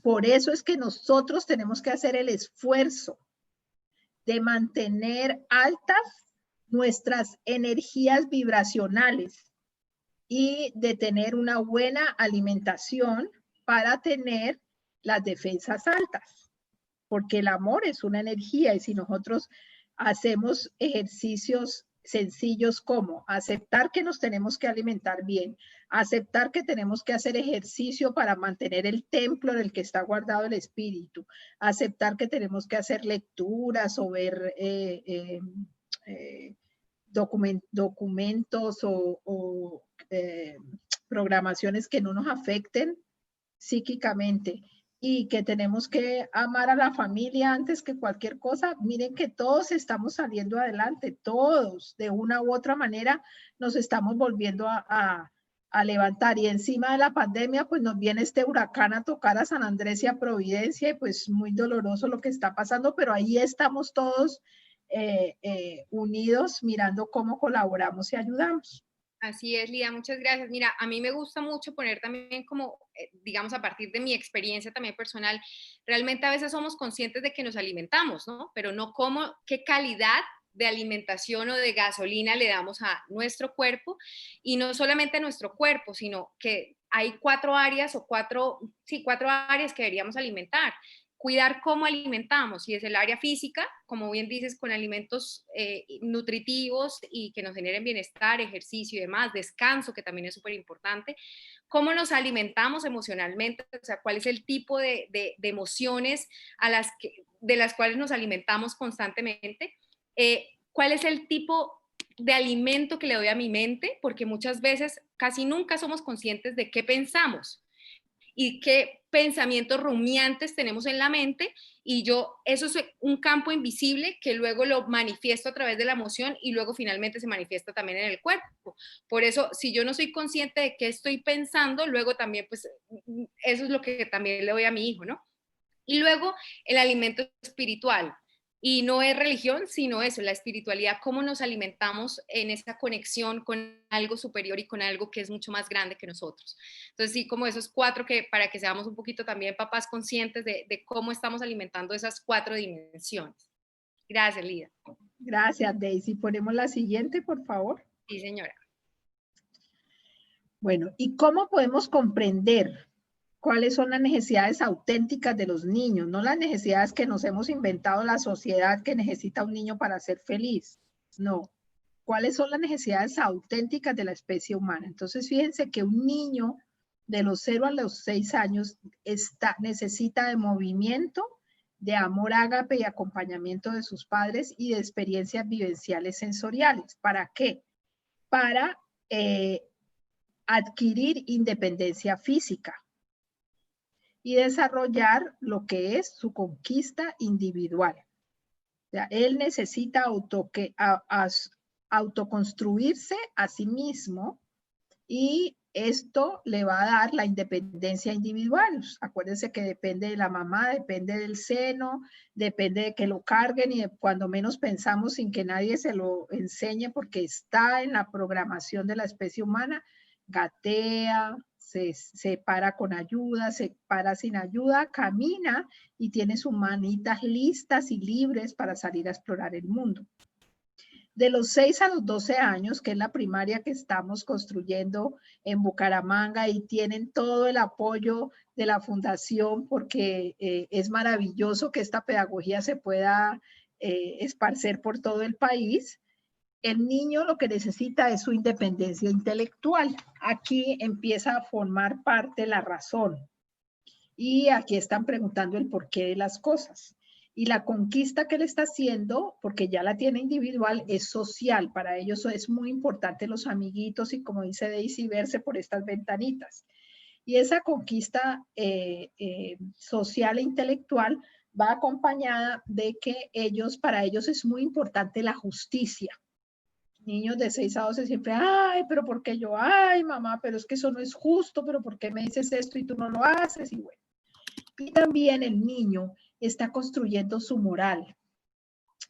por eso es que nosotros tenemos que hacer el esfuerzo de mantener altas nuestras energías vibracionales y de tener una buena alimentación para tener las defensas altas, porque el amor es una energía y si nosotros hacemos ejercicios sencillos como aceptar que nos tenemos que alimentar bien, aceptar que tenemos que hacer ejercicio para mantener el templo en el que está guardado el espíritu, aceptar que tenemos que hacer lecturas o ver documentos o programaciones que no nos afecten psíquicamente y que tenemos que amar a la familia antes que cualquier cosa. Miren que todos estamos saliendo adelante, todos de una u otra manera nos estamos volviendo a levantar y encima de la pandemia pues nos viene este huracán a tocar a San Andrés y a Providencia y pues muy doloroso lo que está pasando, pero ahí estamos todos unidos mirando cómo colaboramos y ayudamos. Así es, Lía, muchas gracias. Mira, a mí me gusta mucho poner también como, digamos, a partir de mi experiencia también personal, realmente a veces somos conscientes de que nos alimentamos, ¿no? Pero no cómo, qué calidad de alimentación o de gasolina le damos a nuestro cuerpo y no solamente a nuestro cuerpo, sino que hay 4 áreas o sí, 4 áreas que deberíamos alimentar cuidar cómo alimentamos, y es el área física, como bien dices, con alimentos nutritivos y que nos generen bienestar, ejercicio y demás, descanso, que también es súper importante, cómo nos alimentamos emocionalmente, o sea, cuál es el tipo de emociones de las cuales nos alimentamos constantemente, cuál es el tipo de alimento que le doy a mi mente, porque muchas veces casi nunca somos conscientes de qué pensamos y qué pensamientos rumiantes tenemos en la mente y eso es un campo invisible que luego lo manifiesto a través de la emoción y luego finalmente se manifiesta también en el cuerpo. Por eso, si yo no soy consciente de qué estoy pensando, luego también, pues, eso es lo que también le doy a mi hijo, ¿no? Y luego el alimento espiritual. Y no es religión, sino eso, la espiritualidad, cómo nos alimentamos en esa conexión con algo superior y con algo que es mucho más grande que nosotros. Entonces, sí, como esos 4 que para que seamos un poquito también papás conscientes de cómo estamos alimentando esas 4 dimensiones. Gracias, Lida. Gracias, Daisy. Ponemos la siguiente, por favor. Sí, señora. Bueno, ¿y cómo podemos comprender cuáles son las necesidades auténticas de los niños? No las necesidades que nos hemos inventado la sociedad que necesita un niño para ser feliz. No. ¿Cuáles son las necesidades auténticas de la especie humana? Entonces, fíjense que un niño de los 0 a los 6 años necesita de movimiento, de amor ágape y acompañamiento de sus padres y de experiencias vivenciales sensoriales. ¿Para qué? Para adquirir independencia física y desarrollar lo que es su conquista individual. O sea, él necesita autoconstruirse a sí mismo y esto le va a dar la independencia individual. Acuérdense que depende de la mamá, depende del seno, depende de que lo carguen y de cuando menos pensamos sin que nadie se lo enseñe porque está en la programación de la especie humana, gatea, se para con ayuda, se para sin ayuda, camina y tiene sus manitas listas y libres para salir a explorar el mundo. De los 6 a los 12 años, que es la primaria que estamos construyendo en Bucaramanga y tienen todo el apoyo de la fundación porque es maravilloso que esta pedagogía se pueda esparcer por todo el país. El niño lo que necesita es su independencia intelectual. Aquí empieza a formar parte la razón. Y aquí están preguntando el porqué de las cosas. Y la conquista que él está haciendo, porque ya la tiene individual, es social. Para ellos es muy importante los amiguitos y, como dice Daisy, verse por estas ventanitas. Y esa conquista social e intelectual va acompañada de que para ellos es muy importante la justicia. Niños de 6 a 12 siempre, ay, pero ¿por qué yo? Ay, mamá, pero es que eso no es justo, pero ¿por qué me dices esto y tú no lo haces? Y bueno. Y también el niño está construyendo su moral,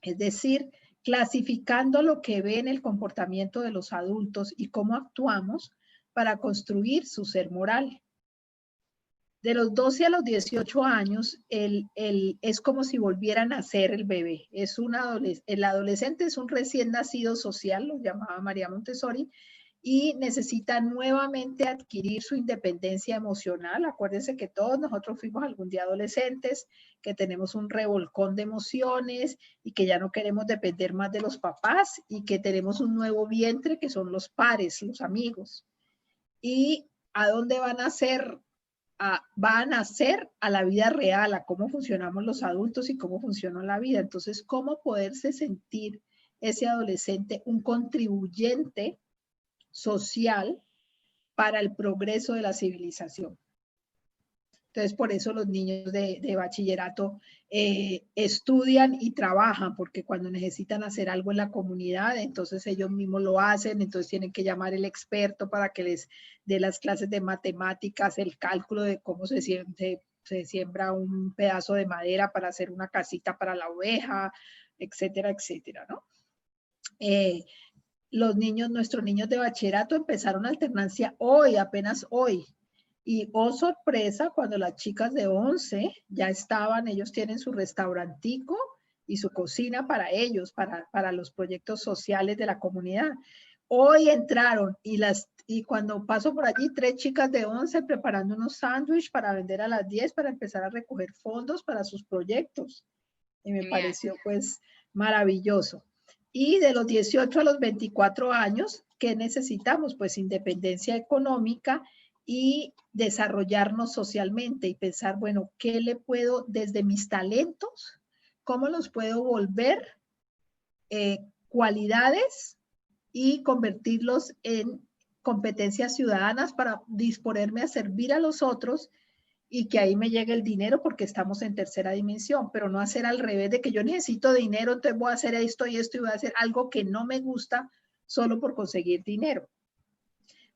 es decir, clasificando lo que ve en el comportamiento de los adultos y cómo actuamos para construir su ser moral. De los 12 a los 18 años, es como si volviera a nacer el bebé. El adolescente es un recién nacido social, lo llamaba María Montessori, y necesita nuevamente adquirir su independencia emocional. Acuérdense que todos nosotros fuimos algún día adolescentes, que tenemos un revolcón de emociones y que ya no queremos depender más de los papás y que tenemos un nuevo vientre que son los pares, los amigos. ¿Y a dónde van a ser? Van a ser a la vida real, a cómo funcionamos los adultos y cómo funciona la vida. Entonces, cómo poderse sentir ese adolescente un contribuyente social para el progreso de la civilización. Entonces, por eso los niños de bachillerato estudian y trabajan, porque cuando necesitan hacer algo en la comunidad, entonces ellos mismos lo hacen, entonces tienen que llamar al experto para que les dé las clases de matemáticas, el cálculo de cómo se siembra un pedazo de madera para hacer una casita para la oveja, etcétera, etcétera, ¿no? Nuestros niños de bachillerato empezaron alternancia hoy, apenas hoy. Y oh sorpresa, cuando las chicas de 11 ya estaban, ellos tienen su restaurantico y su cocina para ellos, para los proyectos sociales de la comunidad. Hoy entraron y cuando paso por allí, 3 chicas de 11 preparando unos sándwiches para vender a las 10 para empezar a recoger fondos para sus proyectos. Y me pareció pues maravilloso. Y de los 18 a los 24 años, ¿qué necesitamos? Pues independencia económica y desarrollarnos socialmente y pensar, bueno, ¿qué le puedo desde mis talentos? ¿Cómo los puedo volver cualidades y convertirlos en competencias ciudadanas para disponerme a servir a los otros y que ahí me llegue el dinero porque estamos en tercera dimensión, pero no hacer al revés de que yo necesito dinero, entonces voy a hacer esto y esto y voy a hacer algo que no me gusta solo por conseguir dinero.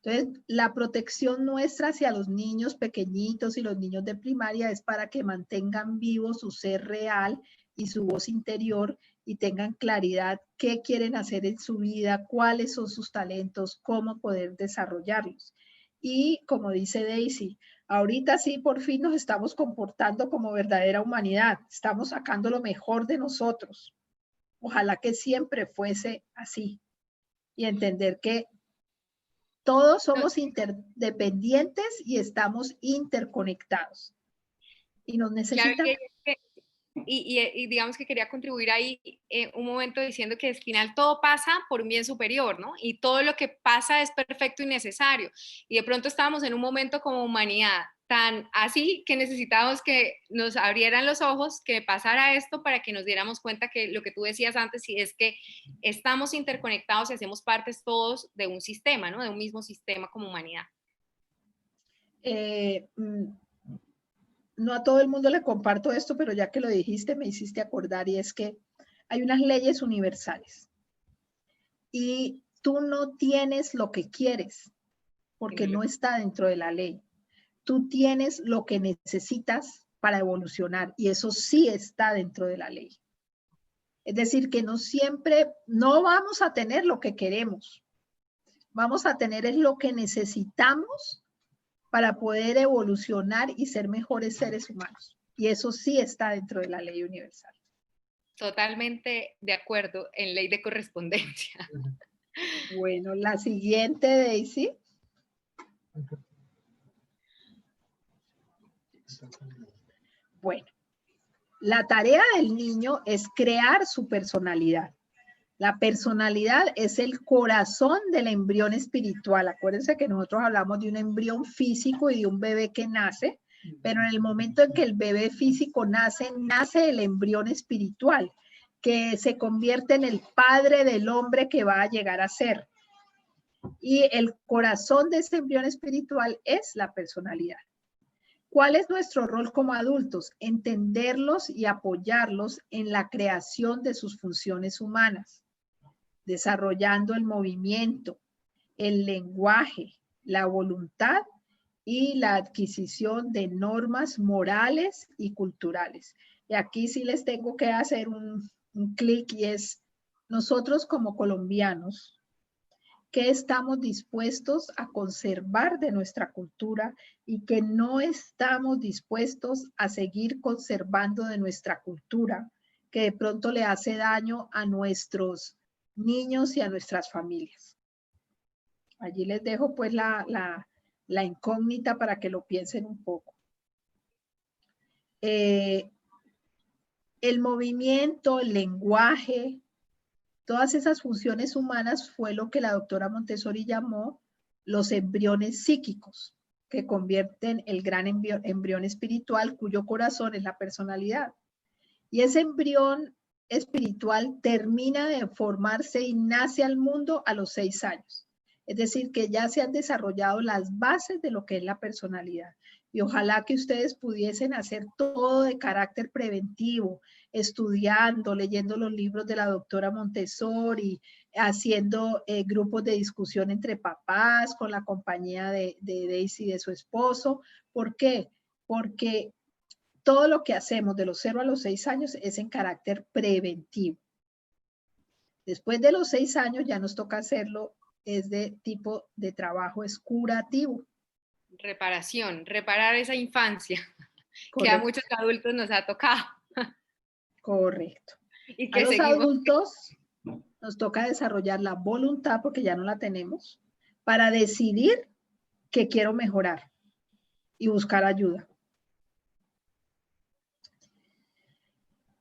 Entonces, la protección nuestra hacia los niños pequeñitos y los niños de primaria es para que mantengan vivo su ser real y su voz interior y tengan claridad qué quieren hacer en su vida, cuáles son sus talentos, cómo poder desarrollarlos. Y como dice Daisy, ahorita sí por fin nos estamos comportando como verdadera humanidad, estamos sacando lo mejor de nosotros. Ojalá que siempre fuese así y entender que todos somos interdependientes y estamos interconectados y nos Claro, necesitamos. y digamos que quería contribuir ahí un momento diciendo que al final todo pasa por un bien superior, ¿no? Y todo lo que pasa es perfecto y necesario. Y de pronto estábamos en un momento como humanidad tan así que necesitábamos que nos abrieran los ojos, que pasara esto para que nos diéramos cuenta que lo que tú decías antes, y es que estamos interconectados y hacemos partes todos de un sistema, ¿no? De un mismo sistema como humanidad. No a todo el mundo le comparto esto, pero ya que lo dijiste, me hiciste acordar, y es que hay unas leyes universales y tú no tienes lo que quieres porque no está dentro de la ley. Tú tienes lo que necesitas para evolucionar y eso sí está dentro de la ley. Es decir, que no siempre, no vamos a tener lo que queremos. Vamos a tener es lo que necesitamos para poder evolucionar y ser mejores seres humanos. Y eso sí está dentro de la ley universal. Totalmente de acuerdo en ley de correspondencia. Bueno, la siguiente, Daisy. Bueno, la tarea del niño es crear su personalidad. La personalidad es el corazón del embrión espiritual. Acuérdense que nosotros hablamos de un embrión físico y de un bebé que nace, pero en el momento en que el bebé físico nace, nace el embrión espiritual, que se convierte en el padre del hombre que va a llegar a ser. Y el corazón de ese embrión espiritual es la personalidad. ¿Cuál es nuestro rol como adultos? Entenderlos y apoyarlos en la creación de sus funciones humanas, desarrollando el movimiento, el lenguaje, la voluntad y la adquisición de normas morales y culturales. Y aquí sí les tengo que hacer un clic, y es nosotros como colombianos, ¿qué estamos dispuestos a conservar de nuestra cultura y que no estamos dispuestos a seguir conservando de nuestra cultura, que de pronto le hace daño a nuestros niños y a nuestras familias? Allí les dejo pues la incógnita para que lo piensen un poco. El movimiento, el lenguaje, todas esas funciones humanas fue lo que la doctora Montessori llamó los embriones psíquicos, que convierten el gran embrión espiritual cuyo corazón es la personalidad. Y ese embrión espiritual termina de formarse y nace al mundo a los 6 años. Es decir, que ya se han desarrollado las bases de lo que es la personalidad. Y ojalá que ustedes pudiesen hacer todo de carácter preventivo, estudiando, leyendo los libros de la doctora Montessori, haciendo grupos de discusión entre papás, con la compañía de Daisy y de su esposo. ¿Por qué? Porque todo lo que hacemos de los 0 a los 6 años es en carácter preventivo. Después de los 6 años ya nos toca hacerlo, es de tipo de trabajo, es curativo. Reparación, reparar esa infancia. Correcto. Que a muchos adultos nos ha tocado. Correcto. Y que a los adultos nos toca desarrollar la voluntad, porque ya no la tenemos, para decidir que quiero mejorar y buscar ayuda.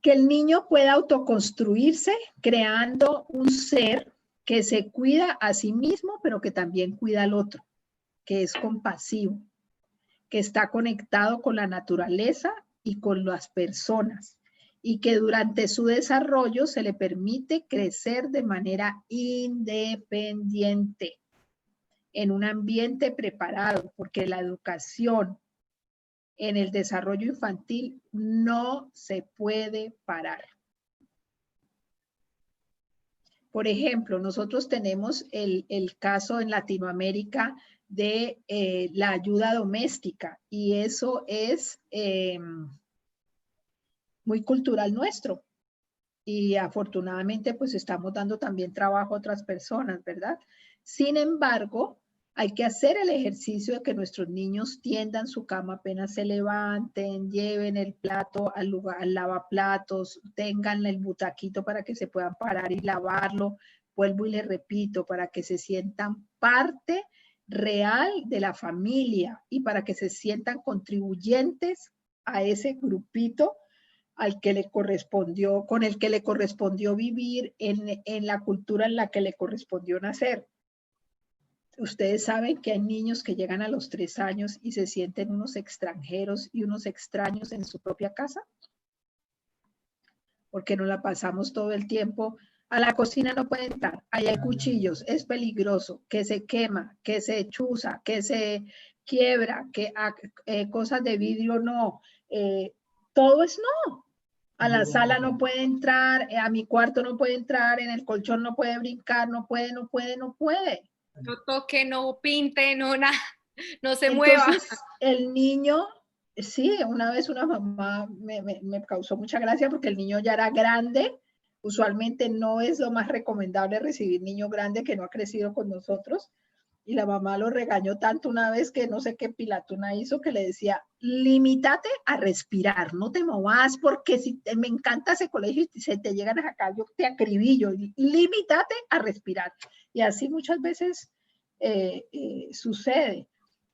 Que el niño pueda autoconstruirse creando un ser que se cuida a sí mismo, pero que también cuida al otro, que es compasivo, que está conectado con la naturaleza y con las personas, y que durante su desarrollo se le permite crecer de manera independiente, en un ambiente preparado, porque la educación en el desarrollo infantil no se puede parar. Por ejemplo, nosotros tenemos el caso en Latinoamérica de la ayuda doméstica, y eso es muy cultural nuestro. Y afortunadamente pues estamos dando también trabajo a otras personas, ¿verdad? Sin embargo, Hay que hacer el ejercicio de que nuestros niños tiendan su cama apenas se levanten, lleven el plato al lugar, al lavaplatos, tengan el butaquito para que se puedan parar y lavarlo. Vuelvo y les repito, para que se sientan parte real de la familia y para que se sientan contribuyentes a ese grupito al que le correspondió, con el que le correspondió vivir en la cultura en la que le correspondió nacer. Ustedes saben que hay niños que llegan a los 3 años y se sienten unos extranjeros y unos extraños en su propia casa, porque nos la pasamos todo el tiempo. A la cocina no puede entrar, ahí hay cuchillos, es peligroso, que se quema, que se chuza, que se quiebra, que cosas de vidrio no, todo es no. A la sala no puede entrar, a mi cuarto no puede entrar, en el colchón no puede brincar, no puede. No toque, no pinte, no nada, no se Entonces, mueva. el niño, sí, una vez una mamá me causó mucha gracia porque el niño ya era grande. Usualmente no es lo más recomendable recibir niño grande que no ha crecido con nosotros. Y la mamá lo regañó tanto una vez que no sé qué pilatuna hizo, que le decía, limítate a respirar, no te movas porque si me encanta ese colegio y se te llegan acá, yo te acribillo, limítate a respirar. Y así muchas veces sucede.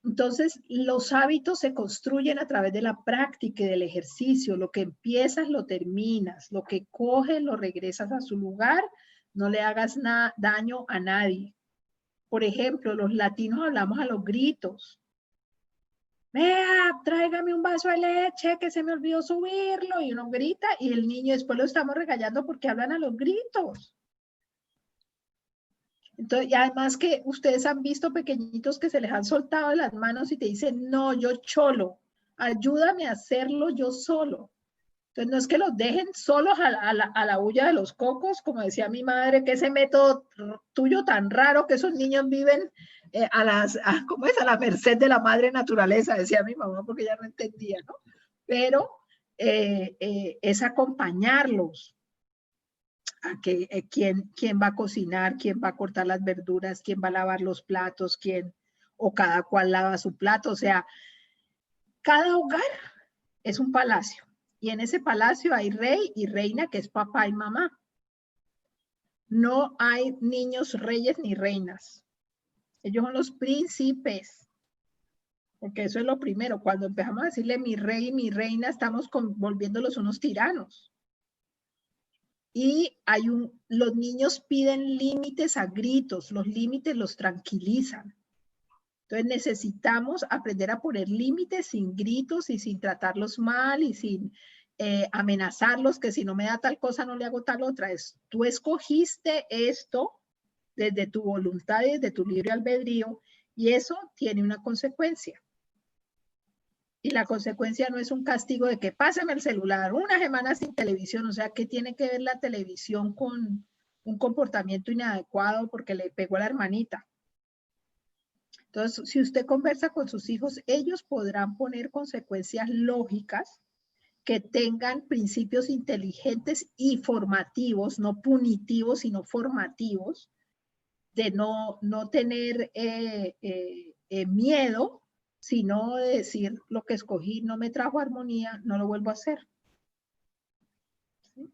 Entonces, los hábitos se construyen a través de la práctica y del ejercicio. Lo que empiezas, lo terminas. Lo que coges, lo regresas a su lugar. No le hagas daño a nadie. Por ejemplo, los latinos hablamos a los gritos. Vea, tráigame un vaso de leche que se me olvidó subirlo. Y uno grita y el niño después lo estamos regañando porque hablan a los gritos. Entonces, y además que ustedes han visto pequeñitos que se les han soltado de las manos y te dicen, no, yo cholo, ayúdame a hacerlo yo solo. Entonces, no es que los dejen solos a la huya de los cocos, como decía mi madre, que ese método tuyo tan raro que esos niños viven ¿cómo es? A la merced de la madre naturaleza, decía mi mamá, porque ella no entendía, ¿no? Pero es acompañarlos a que quién va a cocinar, quién va a cortar las verduras, quién va a lavar los platos, o cada cual lava su plato. O sea, cada hogar es un palacio y en ese palacio hay rey y reina que es papá y mamá. No hay niños reyes ni reinas. Ellos son los príncipes. Porque eso es lo primero. Cuando empezamos a decirle mi rey y mi reina, estamos volviéndolos unos tiranos. Y los niños piden límites a gritos, los límites los tranquilizan. Entonces necesitamos aprender a poner límites sin gritos y sin tratarlos mal y sin amenazarlos, que si no me da tal cosa no le hago tal otra. Tú escogiste esto desde tu voluntad y desde tu libre albedrío y eso tiene una consecuencia. Y la consecuencia no es un castigo de que pásame el celular, una semana sin televisión, o sea, ¿qué tiene que ver la televisión con un comportamiento inadecuado porque le pegó a la hermanita? Entonces, si usted conversa con sus hijos, ellos podrán poner consecuencias lógicas que tengan principios inteligentes y formativos, no punitivos, sino formativos, de no tener miedo, sino de decir lo que escogí no me trajo armonía, no lo vuelvo a hacer. ¿Sí?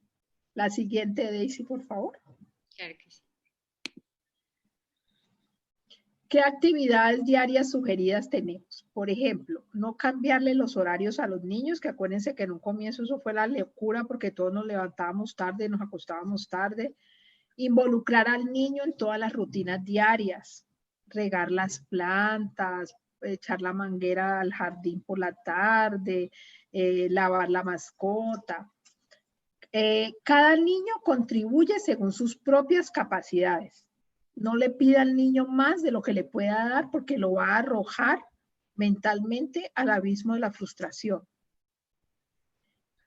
La siguiente, Daisy, por favor. Claro que sí. ¿Qué actividades diarias sugeridas tenemos? Por ejemplo, no cambiarle los horarios a los niños, que acuérdense que en un comienzo eso fue la locura porque todos nos levantábamos tarde, nos acostábamos tarde. Involucrar al niño en todas las rutinas diarias, regar las plantas, echar la manguera al jardín por la tarde, lavar la mascota. Cada niño contribuye según sus propias capacidades. No le pida al niño más de lo que le pueda dar porque lo va a arrojar mentalmente al abismo de la frustración.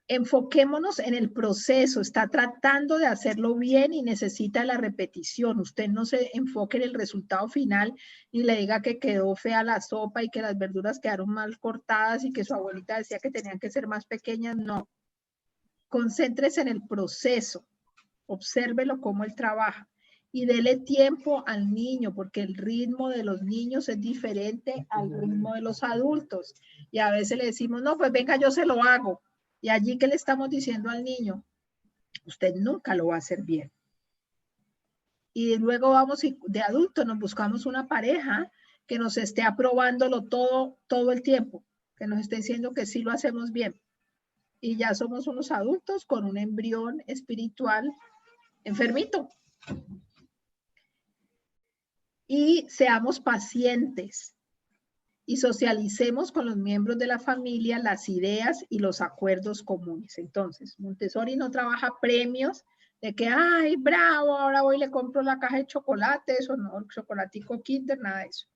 Enfoquémonos en el proceso, está tratando de hacerlo bien y necesita la repetición. Usted no se enfoque en el resultado final y le diga que quedó fea la sopa y que las verduras quedaron mal cortadas y que su abuelita decía que tenían que ser más pequeñas. No. Concéntrese en el proceso, obsérvelo cómo él trabaja. y dele tiempo al niño, porque el ritmo de los niños es diferente al ritmo de los adultos. Y a veces le decimos, no, pues venga, yo se lo hago. Y allí que le estamos diciendo al niño, usted nunca lo va a hacer bien. Y luego vamos y de adulto nos buscamos una pareja que nos esté aprobándolo todo el tiempo, que nos esté diciendo que sí lo hacemos bien. Y ya somos unos adultos con un embrión espiritual enfermito. Y seamos pacientes y socialicemos con los miembros de la familia las ideas y los acuerdos comunes. Entonces, Montessori no trabaja premios de que, ay, bravo, ahora voy y le compro la caja de chocolates o no, el chocolatico Kinder, nada de eso.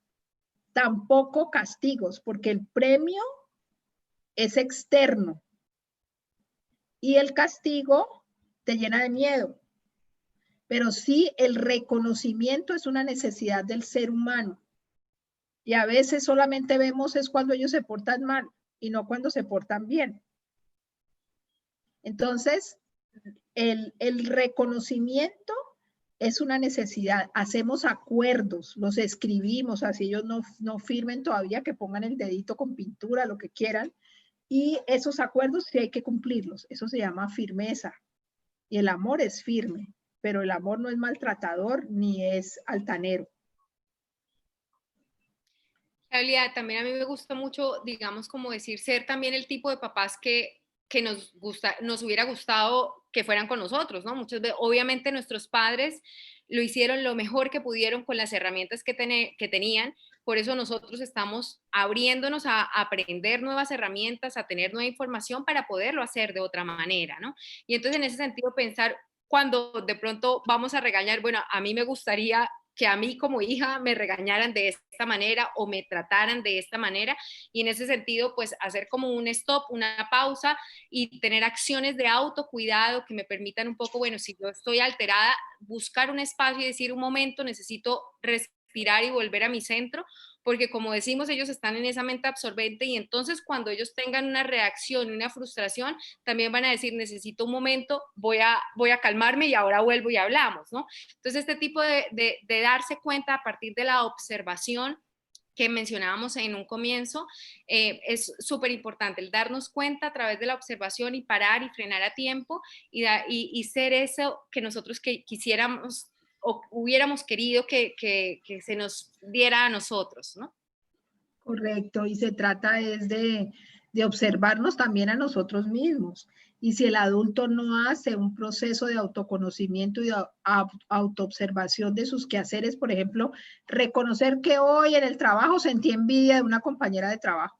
Tampoco castigos, porque el premio es externo y el castigo te llena de miedo. Pero sí, el reconocimiento es una necesidad del ser humano. Y a veces solamente vemos es cuando ellos se portan mal y no cuando se portan bien. Entonces, el reconocimiento es una necesidad. Hacemos acuerdos, los escribimos, así ellos no firmen todavía, que pongan el dedito con pintura, lo que quieran. Y esos acuerdos sí hay que cumplirlos. Eso se llama firmeza. Y el amor es firme, pero el amor no es maltratador ni es altanero. Claudia, también a mí me gusta mucho, digamos, como decir, ser también el tipo de papás que nos hubiera gustado que fueran con nosotros, ¿no? Muchas veces, obviamente nuestros padres lo hicieron lo mejor que pudieron con las herramientas que tenían, por eso nosotros estamos abriéndonos a aprender nuevas herramientas, a tener nueva información para poderlo hacer de otra manera, ¿no? Y entonces en ese sentido pensar, cuando de pronto vamos a regañar, bueno, a mí me gustaría que a mí como hija me regañaran de esta manera o me trataran de esta manera, y en ese sentido pues hacer como un stop, una pausa y tener acciones de autocuidado que me permitan un poco, bueno, si yo estoy alterada, buscar un espacio y decir un momento, necesito respirar y volver a mi centro, porque como decimos, ellos están en esa mente absorbente y entonces cuando ellos tengan una reacción, una frustración, también van a decir, necesito un momento, voy a calmarme y ahora vuelvo y hablamos, ¿no? Entonces, este tipo de darse cuenta a partir de la observación que mencionábamos en un comienzo, es súper importante, el darnos cuenta a través de la observación y parar y frenar a tiempo y ser eso que nosotros quisiéramos o hubiéramos querido que se nos diera a nosotros, ¿no? Correcto, y se trata es de observarnos también a nosotros mismos. Y si el adulto no hace un proceso de autoconocimiento y de autoobservación de sus quehaceres, por ejemplo, reconocer que hoy en el trabajo sentí envidia de una compañera de trabajo.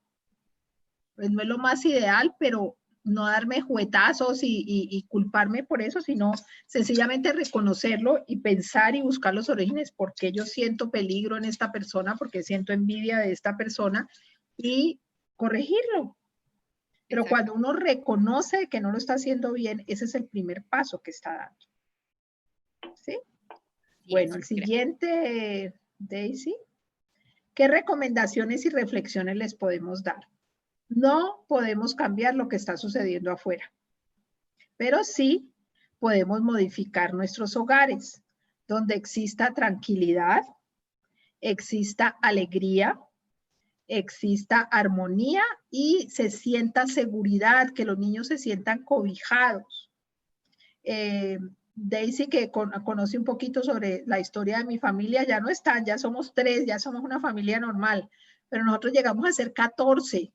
Pues no es lo más ideal, pero no darme juguetazos y culparme por eso, sino sencillamente reconocerlo y pensar y buscar los orígenes, por qué yo siento peligro en esta persona, porque siento envidia de esta persona y corregirlo. Pero cuando uno reconoce que no lo está haciendo bien, ese es el primer paso que está dando. ¿Sí? Bueno, el siguiente, Daisy. ¿Qué recomendaciones y reflexiones les podemos dar? No podemos cambiar lo que está sucediendo afuera, pero sí podemos modificar nuestros hogares, donde exista tranquilidad, exista alegría, exista armonía y se sienta seguridad, que los niños se sientan cobijados. Daisy, que conoce un poquito sobre la historia de mi familia, ya no están, ya somos 3, ya somos una familia normal, pero nosotros llegamos a ser 14.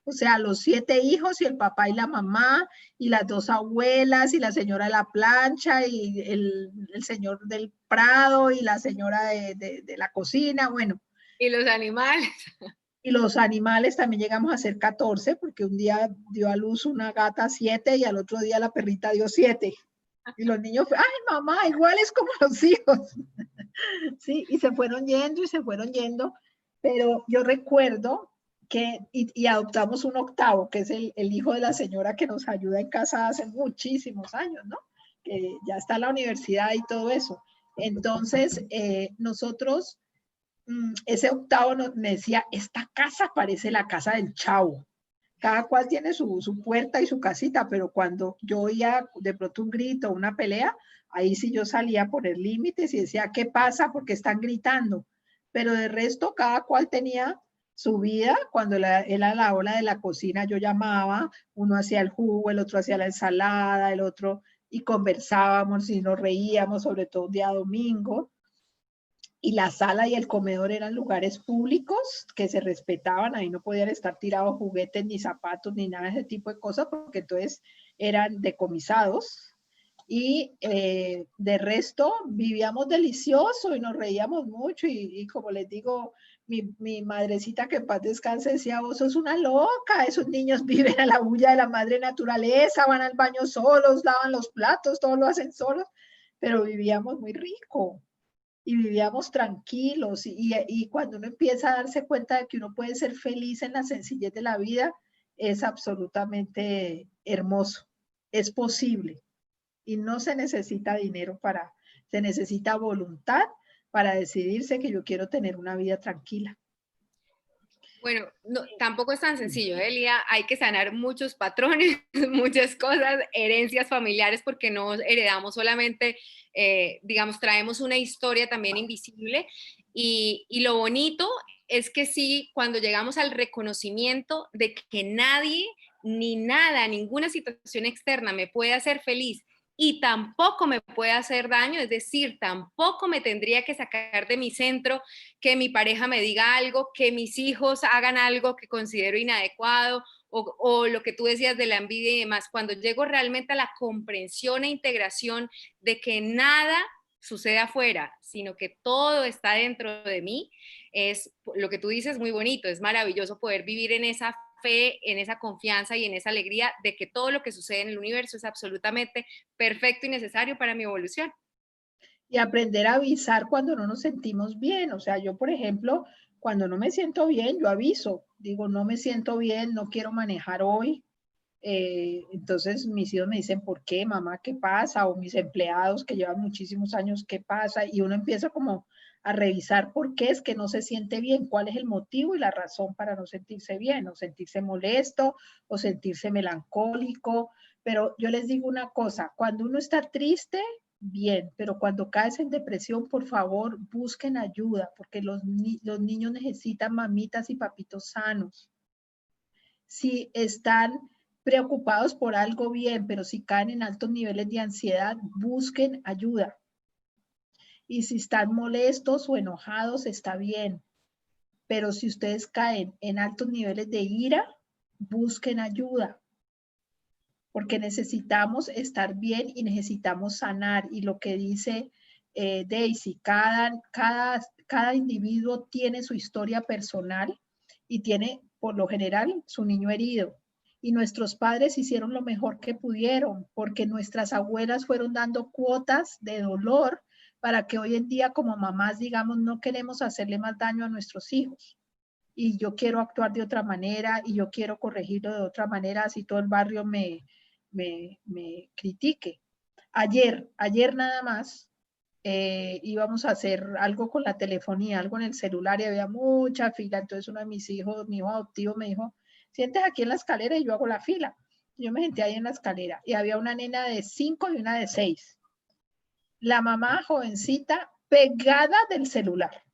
O sea, los 7 hijos y el papá y la mamá y las 2 abuelas y la señora de la plancha y el señor del Prado y la señora de la cocina, bueno. Y los animales. Y los animales también llegamos a ser 14 porque un día dio a luz una gata 7 y al otro día la perrita dio 7. Y los niños, ay mamá, iguales como los hijos. Sí, y se fueron yendo y se fueron yendo. Pero yo recuerdo que, y adoptamos un octavo, que es el hijo de la señora que nos ayuda en casa hace muchísimos años, ¿no? Que ya está en la universidad y todo eso. Entonces, nosotros, ese octavo me decía, esta casa parece la casa del Chavo. cada cual tiene su puerta y su casita, pero cuando yo oía de pronto un grito, una pelea, ahí sí yo salía a poner límites y decía, ¿qué pasa? Porque están gritando. Pero de resto, cada cual tenía su vida. Cuando era la hora de la cocina, yo llamaba, uno hacía el jugo, el otro hacía la ensalada, el otro, y conversábamos y nos reíamos, sobre todo un día domingo. Y la sala y el comedor eran lugares públicos que se respetaban, ahí no podían estar tirados juguetes ni zapatos ni nada de ese tipo de cosas, porque entonces eran decomisados. Y de resto vivíamos delicioso y nos reíamos mucho y como les digo, mi madrecita que en paz descanse decía, vos sos una loca, esos niños viven a la bulla de la madre naturaleza, van al baño solos, lavan los platos, todo lo hacen solos, pero vivíamos muy rico y vivíamos tranquilos y cuando uno empieza a darse cuenta de que uno puede ser feliz en la sencillez de la vida, es absolutamente hermoso, es posible y no se necesita dinero se necesita voluntad para decidirse que yo quiero tener una vida tranquila. Bueno, no, tampoco es tan sencillo, Elia. Hay que sanar muchos patrones, muchas cosas, herencias familiares, porque no heredamos solamente, digamos, traemos una historia también invisible. Y lo bonito es que sí, cuando llegamos al reconocimiento de que nadie, ni nada, ninguna situación externa me puede hacer feliz y tampoco me puede hacer daño, es decir, tampoco me tendría que sacar de mi centro que mi pareja me diga algo, que mis hijos hagan algo que considero inadecuado o lo que tú decías de la envidia y demás. Cuando llego realmente a la comprensión e integración de que nada sucede afuera, sino que todo está dentro de mí, es lo que tú dices muy bonito, es maravilloso poder vivir en esa fe, en esa confianza y en esa alegría de que todo lo que sucede en el universo es absolutamente perfecto y necesario para mi evolución. Y aprender a avisar cuando no nos sentimos bien. O sea, yo, por ejemplo, cuando no me siento bien, yo aviso. Digo, no me siento bien, no quiero manejar hoy. Entonces mis hijos me dicen, ¿por qué, mamá? ¿Qué pasa? O mis empleados que llevan muchísimos años, ¿qué pasa? Y uno empieza como a revisar por qué es que no se siente bien, cuál es el motivo y la razón para no sentirse bien, o sentirse molesto, o sentirse melancólico. Pero yo les digo una cosa, cuando uno está triste, bien, pero cuando caes en depresión, por favor, busquen ayuda, porque los niños necesitan mamitas y papitos sanos. Si están preocupados por algo bien, pero si caen en altos niveles de ansiedad, busquen ayuda. Y si están molestos o enojados, está bien. Pero si ustedes caen en altos niveles de ira, busquen ayuda. Porque necesitamos estar bien y necesitamos sanar. Y lo que dice Daisy, cada individuo tiene su historia personal y tiene, por lo general, su niño herido. Y nuestros padres hicieron lo mejor que pudieron, porque nuestras abuelas fueron dando cuotas de dolor para que hoy en día como mamás, digamos, no queremos hacerle más daño a nuestros hijos. Y yo quiero actuar de otra manera y yo quiero corregirlo de otra manera, así todo el barrio me critique. Ayer nada más íbamos a hacer algo con la telefonía, algo en el celular y había mucha fila. Entonces uno de mis hijos, mi hijo adoptivo me dijo, sientes aquí en la escalera y yo hago la fila. Yo me senté ahí en la escalera y había una nena de 5 y una de 6. La mamá jovencita pegada del celular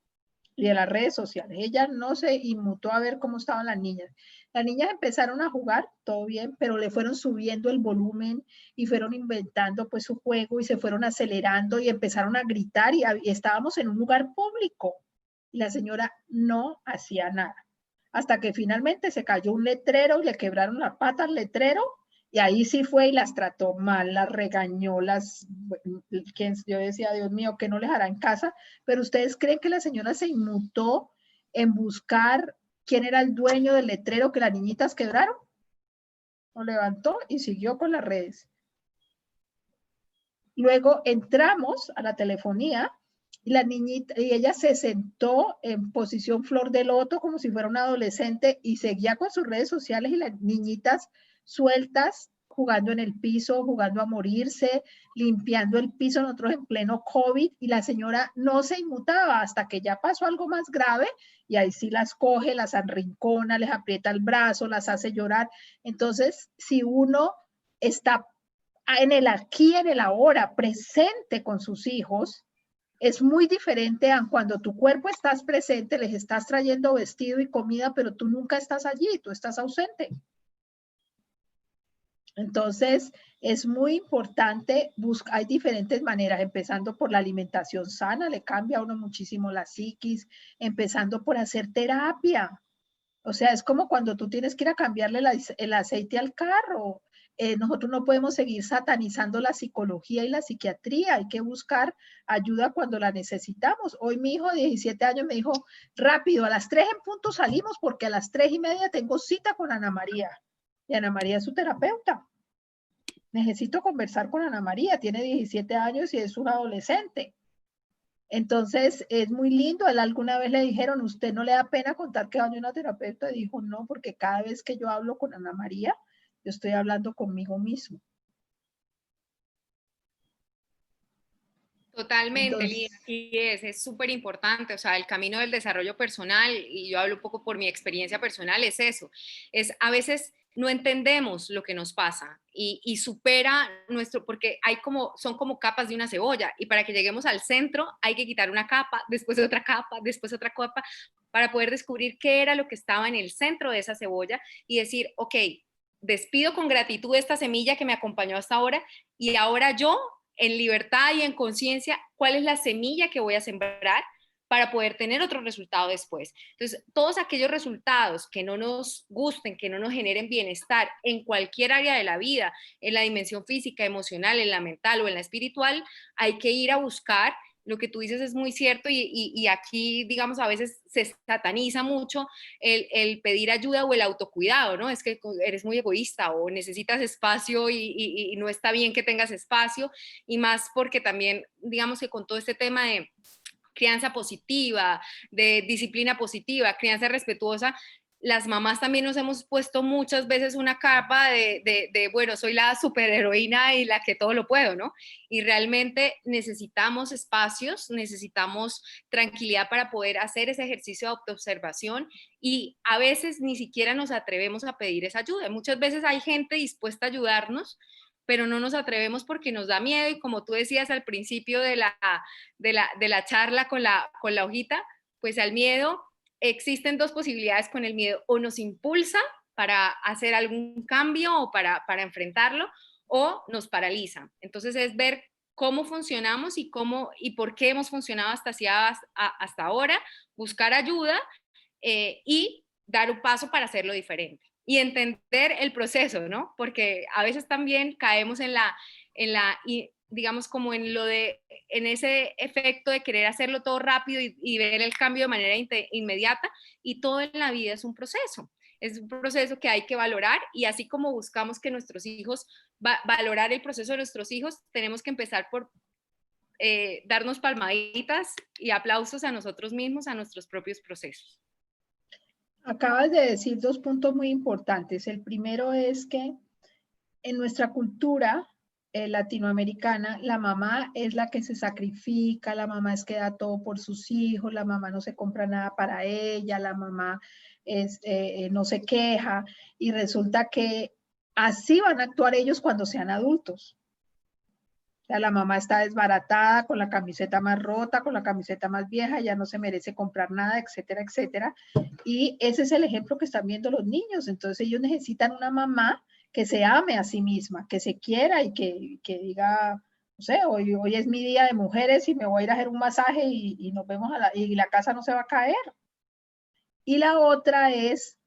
y de las redes sociales. Ella no se inmutó a ver cómo estaban las niñas. Las niñas empezaron a jugar, todo bien, pero le fueron subiendo el volumen y fueron inventando pues su juego y se fueron acelerando y empezaron a gritar y estábamos en un lugar público. Y la señora no hacía nada. Hasta que finalmente se cayó un letrero y le quebraron la pata al letrero y ahí sí fue y las trató mal, las regañó, yo decía, Dios mío, ¿qué no les hará en casa? Pero ustedes creen que la señora se inmutó en buscar quién era el dueño del letrero que las niñitas quebraron. Lo levantó y siguió con las redes. Luego entramos a la telefonía y la niñita, y ella se sentó en posición flor de loto como si fuera una adolescente y seguía con sus redes sociales y las niñitas sueltas jugando en el piso, jugando a morirse, limpiando el piso, nosotros en pleno COVID, y la señora no se inmutaba hasta que ya pasó algo más grave, y ahí sí las coge, las arrincona, les aprieta el brazo, las hace llorar. Entonces, si uno está en el aquí, en el ahora, presente con sus hijos, es muy diferente a cuando tu cuerpo estás presente, les estás trayendo vestido y comida, pero tú nunca estás allí, tú estás ausente. Entonces, es muy importante buscar, hay diferentes maneras, empezando por la alimentación sana, le cambia a uno muchísimo la psiquis, empezando por hacer terapia. O sea, es como cuando tú tienes que ir a cambiarle el aceite al carro. Nosotros no podemos seguir satanizando la psicología y la psiquiatría, hay que buscar ayuda cuando la necesitamos. Hoy mi hijo de 17 años me dijo, rápido, a las 3 en punto salimos porque a las 3:30 tengo cita con Ana María. Y Ana María es su terapeuta. Necesito conversar con Ana María, tiene 17 años y es una adolescente. Entonces, es muy lindo. Él alguna vez le dijeron, ¿usted no le da pena contar que va a una terapeuta? Y dijo, no, porque cada vez que yo hablo con Ana María, yo estoy hablando conmigo mismo. Totalmente, Lina, Entonces, y es súper importante, o sea, el camino del desarrollo personal, y yo hablo un poco por mi experiencia personal, es eso, es a veces no entendemos lo que nos pasa y supera nuestro, porque hay como, son como capas de una cebolla, y para que lleguemos al centro hay que quitar una capa, después otra capa, después otra capa, para poder descubrir qué era lo que estaba en el centro de esa cebolla y decir, ok, despido con gratitud esta semilla que me acompañó hasta ahora, y ahora yo en libertad y en conciencia cuál es la semilla que voy a sembrar para poder tener otro resultado después. Entonces, todos aquellos resultados que no nos gusten, que no nos generen bienestar en cualquier área de la vida, en la dimensión física, emocional, en la mental o en la espiritual, hay que ir a buscar. Lo que tú dices es muy cierto y aquí, digamos, a veces se sataniza mucho el pedir ayuda o el autocuidado, ¿no? Es que eres muy egoísta o necesitas espacio y no está bien que tengas espacio, y más porque también, digamos que con todo este tema de crianza positiva, de disciplina positiva, crianza respetuosa, las mamás también nos hemos puesto muchas veces una capa bueno, soy la superheroína y la que todo lo puedo, ¿no? Y realmente necesitamos espacios, necesitamos tranquilidad para poder hacer ese ejercicio de autoobservación, y a veces ni siquiera nos atrevemos a pedir esa ayuda. Muchas veces hay gente dispuesta a ayudarnos, pero no nos atrevemos porque nos da miedo, y como tú decías al principio de la charla con la hojita, pues al miedo existen dos posibilidades con el miedo: o nos impulsa para hacer algún cambio o para enfrentarlo, o nos paraliza. Entonces es ver cómo funcionamos y por qué hemos funcionado hasta ahora, buscar ayuda y dar un paso para hacerlo diferente. Y entender el proceso, ¿no? Porque a veces también caemos digamos, como en ese efecto de querer hacerlo todo rápido y ver el cambio de manera inmediata, y todo en la vida es un proceso. Es un proceso que hay que valorar, y así como buscamos que nuestros hijos, valorar el proceso de nuestros hijos, tenemos que empezar por darnos palmaditas y aplausos a nosotros mismos, a nuestros propios procesos. acabas de decir dos puntos muy importantes. El primero es que en nuestra cultura latinoamericana, la mamá es la que se sacrifica, la mamá es que da todo por sus hijos, la mamá no se compra nada para ella, la mamá no se queja, y resulta que así van a actuar ellos cuando sean adultos. O sea, la mamá está desbaratada, con la camiseta más rota, con la camiseta más vieja, ya no se merece comprar nada, etcétera, etcétera. Y ese es el ejemplo que están viendo los niños. Entonces ellos necesitan una mamá que se ame a sí misma, que se quiera y que diga, no sé, hoy es mi día de mujeres y me voy a ir a hacer un masaje y nos vemos y la casa no se va a caer. Y la otra es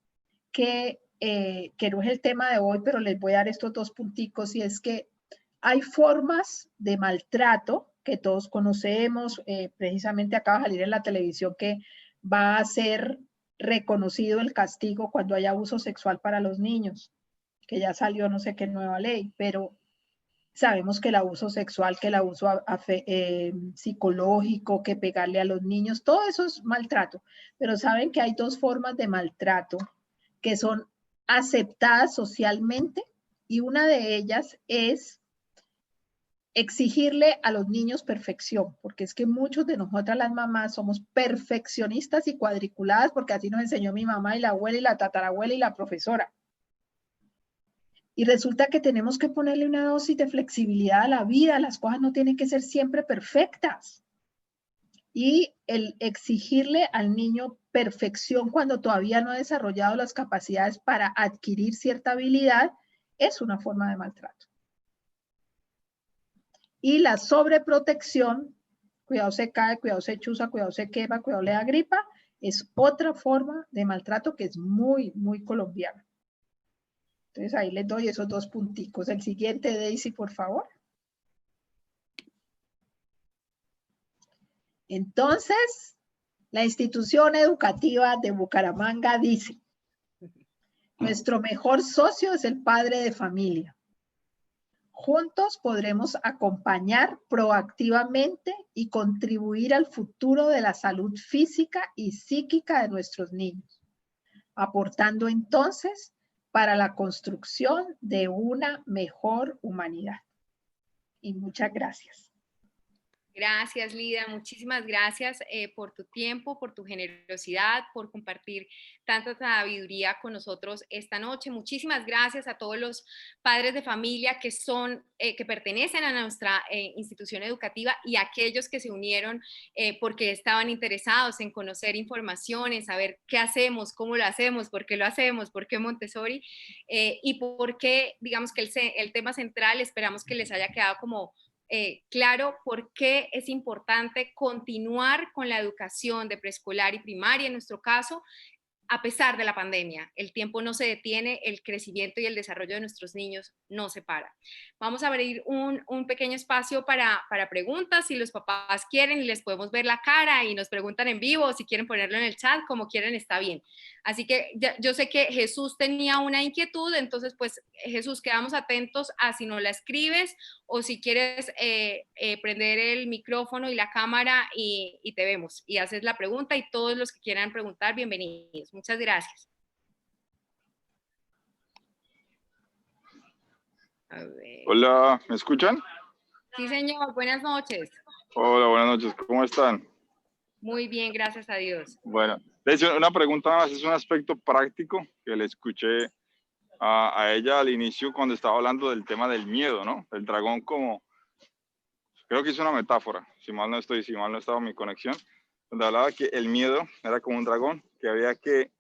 que no es el tema de hoy, pero les voy a dar estos dos punticos, y es que hay formas de maltrato que todos conocemos. Precisamente acaba de salir en la televisión que va a ser reconocido el castigo cuando haya abuso sexual para los niños, que ya salió no sé qué nueva ley, pero sabemos que el abuso sexual, que el abuso psicológico, que pegarle a los niños, todo eso es maltrato. Pero saben que hay dos formas de maltrato que son aceptadas socialmente y una de ellas es exigirle a los niños perfección, porque es que muchos de nosotras las mamás somos perfeccionistas y cuadriculadas, porque así nos enseñó mi mamá y la abuela y la tatarabuela y la profesora. Y resulta que tenemos que ponerle una dosis de flexibilidad a la vida, las cosas no tienen que ser siempre perfectas. Y el exigirle al niño perfección cuando todavía no ha desarrollado las capacidades para adquirir cierta habilidad es una forma de maltrato. Y la sobreprotección, cuidado se cae, cuidado se chuza, cuidado se quema, cuidado le da gripa, es otra forma de maltrato que es muy, muy colombiana. Entonces ahí les doy esos 2 punticos. El siguiente, Daisy, por favor. Entonces, la institución educativa de Bucaramanga dice, nuestro mejor socio es el padre de familia. Juntos podremos acompañar proactivamente y contribuir al futuro de la salud física y psíquica de nuestros niños, aportando entonces para la construcción de una mejor humanidad. Y muchas gracias. Gracias, Lida. Muchísimas gracias por tu tiempo, por tu generosidad, por compartir tanta sabiduría con nosotros esta noche. Muchísimas gracias a todos los padres de familia que pertenecen a nuestra institución educativa y a aquellos que se unieron porque estaban interesados en conocer información, en saber qué hacemos, cómo lo hacemos, por qué Montessori y por qué, digamos que el tema central esperamos que les haya quedado como claro por qué es importante continuar con la educación de preescolar y primaria, en nuestro caso, a pesar de la pandemia. El tiempo no se detiene, el crecimiento y el desarrollo de nuestros niños no se para. Vamos a abrir un pequeño espacio para preguntas, si los papás quieren y les podemos ver la cara y nos preguntan en vivo, si quieren ponerlo en el chat, como quieren, está bien. Así que yo sé que Jesús tenía una inquietud, entonces pues Jesús, quedamos atentos a si nos la escribes o si quieres prender el micrófono y la cámara y te vemos y haces la pregunta y todos los que quieran preguntar, bienvenidos. Muchas gracias. A ver. Hola, ¿me escuchan? Sí, señor. Buenas noches. Hola, buenas noches. ¿Cómo están? Muy bien, gracias a Dios. Bueno, de hecho, una pregunta más, es un aspecto práctico que le escuché a ella al inicio cuando estaba hablando del tema del miedo, ¿no? El dragón como, creo que es una metáfora, si mal no estaba mi conexión, donde hablaba que el miedo era como un dragón, que había que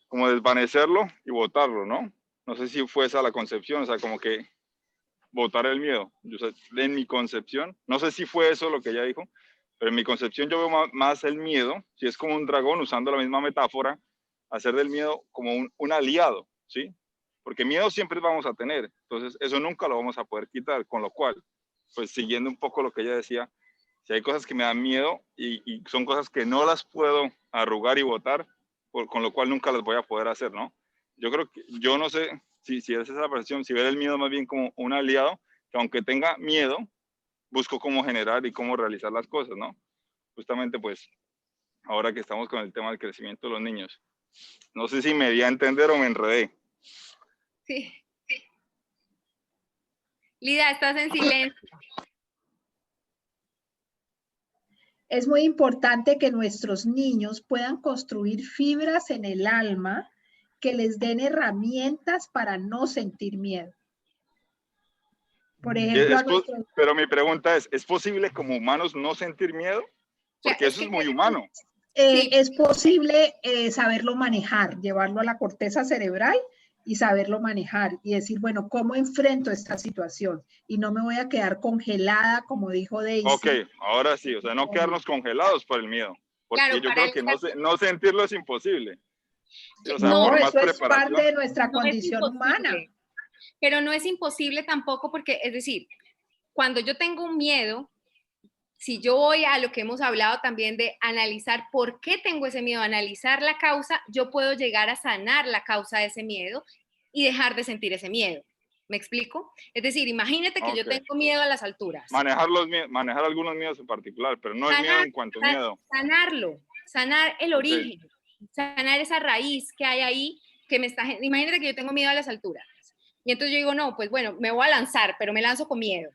como desvanecerlo y botarlo, ¿no? No sé si fue esa la concepción, o sea, como que botar el miedo. Yo, o sea, en mi concepción, no sé si fue eso lo que ella dijo, pero en mi concepción yo veo más el miedo, si es como un dragón, usando la misma metáfora, hacer del miedo como un aliado, ¿sí? Porque miedo siempre vamos a tener, entonces eso nunca lo vamos a poder quitar, con lo cual, pues siguiendo un poco lo que ella decía, si hay cosas que me dan miedo y son cosas que no las puedo arrugar y botar, con lo cual nunca las voy a poder hacer, ¿no? Yo creo que, yo no sé si esa es la percepción, si ver el miedo más bien como un aliado, que aunque tenga miedo, busco cómo generar y cómo realizar las cosas, ¿no? Justamente, pues, ahora que estamos con el tema del crecimiento de los niños. No sé si me di a entender o me enredé. Sí. Lida, estás en silencio. Es muy importante que nuestros niños puedan construir fibras en el alma que les den herramientas para no sentir miedo. Por ejemplo, pero mi pregunta ¿es posible como humanos no sentir miedo? Porque eso es muy humano. Sí. Es posible saberlo manejar, llevarlo a la corteza cerebral y saberlo manejar y decir, bueno, ¿cómo enfrento esta situación? Y no me voy a quedar congelada, como dijo Daisy. Ok, ahora sí, o sea, no quedarnos congelados por el miedo, porque claro, yo creo que no sentirlo es imposible. O sea, no, eso es parte de nuestra condición humana. Pero no es imposible tampoco porque, es decir, cuando yo tengo un miedo, si yo voy a lo que hemos hablado también de analizar por qué tengo ese miedo, analizar la causa, yo puedo llegar a sanar la causa de ese miedo y dejar de sentir ese miedo. ¿Me explico? Es decir, imagínate que yo tengo miedo a las alturas. Manejar algunos miedos en particular, pero no el miedo en cuanto a miedo. Sanar el origen, sanar esa raíz que hay ahí imagínate que yo tengo miedo a las alturas. Y entonces yo digo, no, pues bueno, me voy a lanzar, pero me lanzo con miedo.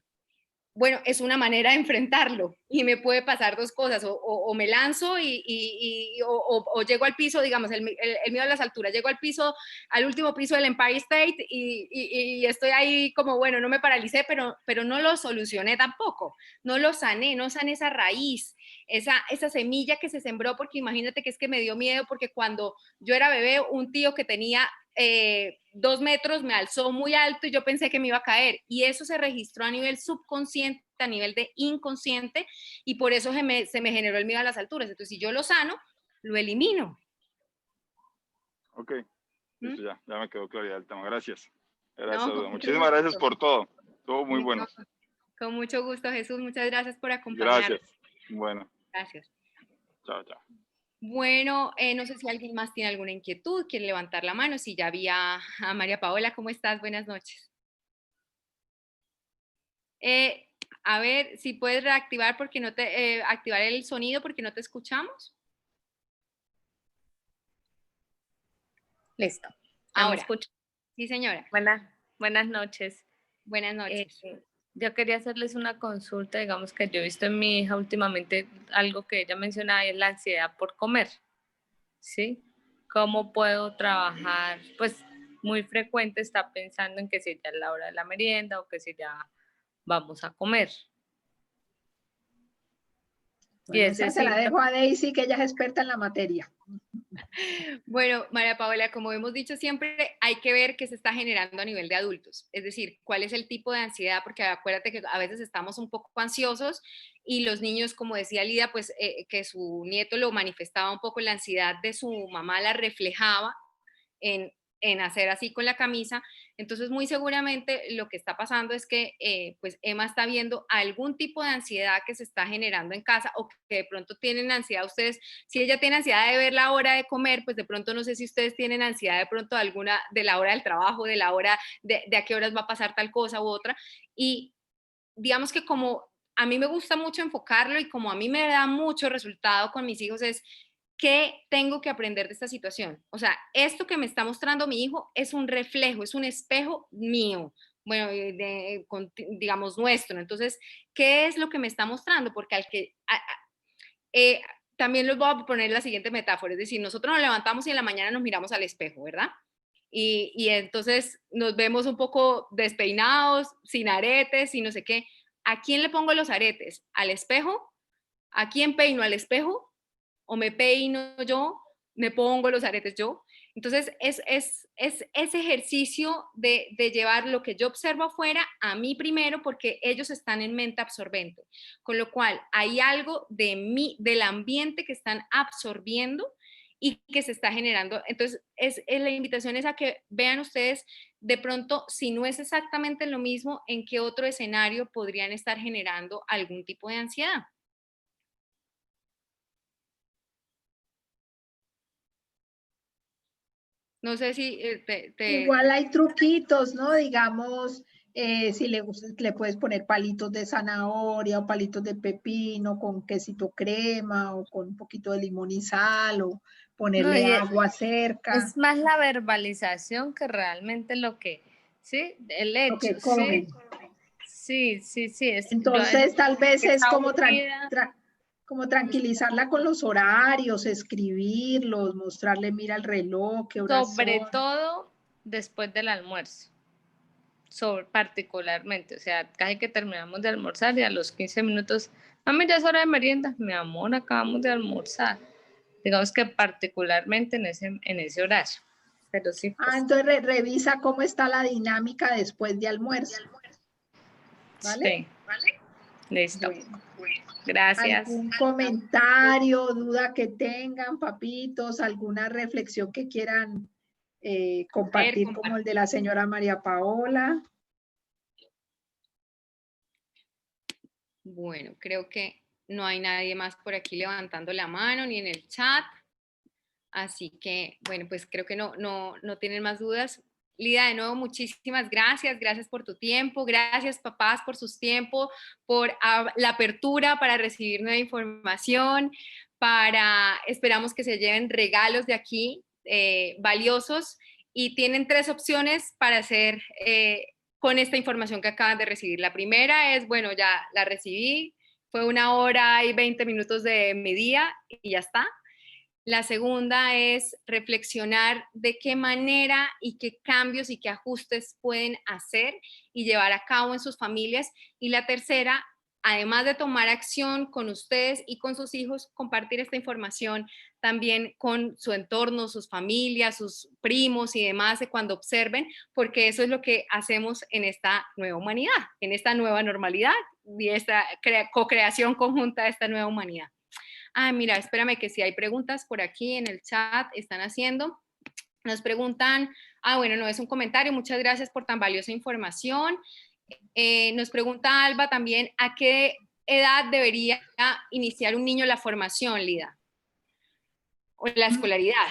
Bueno, es una manera de enfrentarlo y me puede pasar dos cosas, o me lanzo o llego al piso, digamos, el miedo a las alturas, llego al piso, al último piso del Empire State y estoy ahí como, bueno, no me paralicé, pero no lo solucioné tampoco, no lo sané, no sané esa raíz, esa semilla que se sembró, porque imagínate que es que me dio miedo, porque cuando yo era bebé, un tío que tenía 2 metros me alzó muy alto y yo pensé que me iba a caer, y eso se registró a nivel subconsciente, a nivel de inconsciente, y por eso se me generó el miedo a las alturas. Entonces, si yo lo sano, lo elimino. Ok, listo, ya me quedó claridad el tema. Gracias. No, muchísimas gracias por todo. Todo muy bueno. Con mucho gusto, Jesús. Muchas gracias por acompañarnos. Gracias. Bueno. Gracias. Chao, chao. Bueno, no sé si alguien más tiene alguna inquietud, quiere levantar la mano. Si ya vi a María Paola, ¿cómo estás? Buenas noches. A ver, si puedes reactivar porque no te activar el sonido porque no te escuchamos. Listo. Ahora. ¿Me escucho? Sí, señora. Buenas noches. Buenas noches. Yo quería hacerles una consulta, digamos que yo he visto en mi hija últimamente algo que ella mencionaba y es la ansiedad por comer, ¿sí? ¿Cómo puedo trabajar? Pues muy frecuente está pensando en que si ya es la hora de la merienda o que si ya vamos a comer. Bueno, esa se la dejo a Daisy, que ella es experta en la materia. Bueno, María Paola, como hemos dicho siempre, hay que ver qué se está generando a nivel de adultos. Es decir, cuál es el tipo de ansiedad, porque acuérdate que a veces estamos un poco ansiosos y los niños, como decía Lida, pues que su nieto lo manifestaba un poco, la ansiedad de su mamá la reflejaba en hacer así con la camisa. Entonces, muy seguramente lo que está pasando es que pues Emma está viendo algún tipo de ansiedad que se está generando en casa, o que de pronto tienen ansiedad ustedes. Si ella tiene ansiedad de ver la hora de comer, pues de pronto no sé si ustedes tienen ansiedad de pronto alguna de la hora del trabajo, de la hora de a qué horas va a pasar tal cosa u otra. Y digamos que como a mí me gusta mucho enfocarlo y como a mí me da mucho resultado con mis hijos es: ¿qué tengo que aprender de esta situación? O sea, esto que me está mostrando mi hijo es un reflejo, es un espejo mío, bueno, digamos nuestro. Entonces, ¿qué es lo que me está mostrando? Porque también les voy a poner la siguiente metáfora, es decir, nosotros nos levantamos y en la mañana nos miramos al espejo, ¿verdad? Y entonces nos vemos un poco despeinados, sin aretes y no sé qué. ¿A quién le pongo los aretes? ¿Al espejo? ¿A quién peino? ¿Al espejo? ¿O me peino yo? ¿Me pongo los aretes yo? Entonces, es ese ejercicio de llevar lo que yo observo afuera a mí primero, porque ellos están en mente absorbente. Con lo cual, hay algo de mí, del ambiente que están absorbiendo y que se está generando. Entonces, la invitación es a que vean ustedes de pronto, si no es exactamente lo mismo, en qué otro escenario podrían estar generando algún tipo de ansiedad. No sé si Igual hay truquitos, ¿no? Digamos, si le gusta, le puedes poner palitos de zanahoria o palitos de pepino con quesito crema o con un poquito de limón y sal, o ponerle agua cerca. Es más la verbalización que realmente lo que, ¿sí? El hecho, lo que comen. Sí. Entonces, tal vez es como como tranquilizarla con los horarios, escribirlos, mostrarle, mira el reloj, qué horas sobre son. todo después del almuerzo, particularmente, o sea, casi que terminamos de almorzar y a los 15 minutos, mami, ya es hora de merienda, mi amor, acabamos de almorzar. Digamos que particularmente en ese horario. Pero sí, pues. Entonces revisa cómo está la dinámica después de almuerzo. ¿Vale? Sí. ¿Vale? Listo. Bueno. Gracias. ¿Algún comentario, duda que tengan, papitos? ¿Alguna reflexión que quieran compartir como el de la señora María Paola? Bueno, creo que no hay nadie más por aquí levantando la mano ni en el chat. Así que, bueno, pues creo que no tienen más dudas. Lida, de nuevo, muchísimas gracias. Gracias por tu tiempo. Gracias, papás, por sus tiempos, por la apertura para recibir nueva información. Esperamos que se lleven regalos de aquí valiosos y tienen 3 opciones para hacer con esta información que acaban de recibir. La primera es, bueno, ya la recibí, fue 1 hora y 20 minutos de mi día y ya está. La segunda es reflexionar de qué manera y qué cambios y qué ajustes pueden hacer y llevar a cabo en sus familias. Y la tercera, además de tomar acción con ustedes y con sus hijos, compartir esta información también con su entorno, sus familias, sus primos y demás, de cuando observen, porque eso es lo que hacemos en esta nueva humanidad, en esta nueva normalidad y esta co-creación conjunta de esta nueva humanidad. Ah, mira, espérame que si hay preguntas por aquí en el chat, están haciendo. Nos preguntan, bueno, no es un comentario, muchas gracias por tan valiosa información. Nos pregunta Alba también, ¿a qué edad debería iniciar un niño la formación, Lida? O la escolaridad.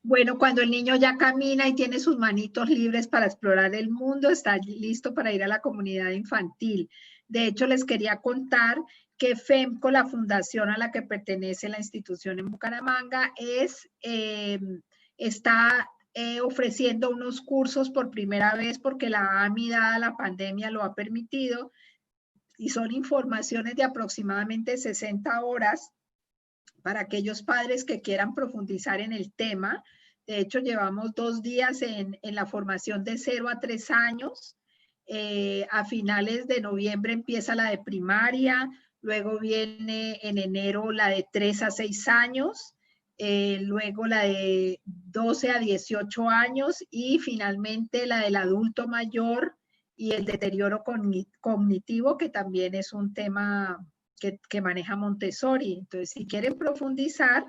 Bueno, cuando el niño ya camina y tiene sus manitos libres para explorar el mundo, está listo para ir a la comunidad infantil. De hecho, les quería contar que FEMCO, la fundación a la que pertenece la institución en Bucaramanga, está ofreciendo unos cursos por primera vez porque la AMI, dada la pandemia, lo ha permitido, y son informaciones de aproximadamente 60 horas para aquellos padres que quieran profundizar en el tema. De hecho, llevamos 2 días en la formación de 0 a 3 años. A finales de noviembre empieza la de primaria, luego viene en enero la de 3 a 6 años, luego la de 12 a 18 años y finalmente la del adulto mayor y el deterioro cognitivo, que también es un tema que maneja Montessori. Entonces, si quieren profundizar,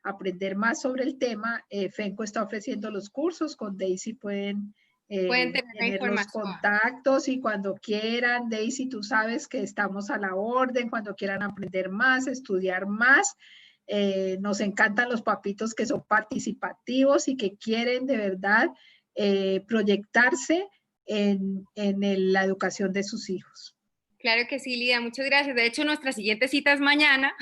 aprender más sobre el tema, FEMCO está ofreciendo los cursos, con Daisy pueden tener los contactos y cuando quieran, Daisy, tú sabes que estamos a la orden, cuando quieran aprender más, estudiar más. Nos encantan los papitos que son participativos y que quieren de verdad proyectarse en la educación de sus hijos. Claro que sí, Lida, muchas gracias. De hecho, nuestra siguiente cita es mañana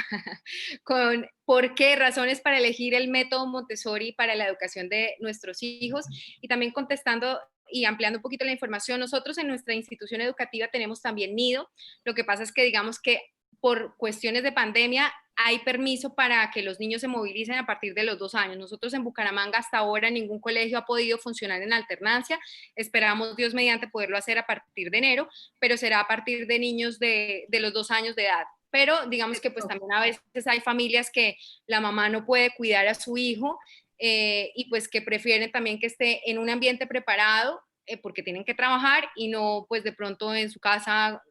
con por qué razones para elegir el método Montessori para la educación de nuestros hijos y también contestando y ampliando un poquito la información. Nosotros en nuestra institución educativa tenemos también nido. Lo que pasa es que digamos que por cuestiones de pandemia hay permiso para que los niños se movilicen a partir de los 2 años. Nosotros en Bucaramanga hasta ahora ningún colegio ha podido funcionar en alternancia. Esperamos, Dios mediante, poderlo hacer a partir de enero, pero será a partir de niños de los 2 años de edad. Pero digamos que pues también a veces hay familias que la mamá no puede cuidar a su hijo y pues que prefieren también que esté en un ambiente preparado porque tienen que trabajar y no pues de pronto en su casa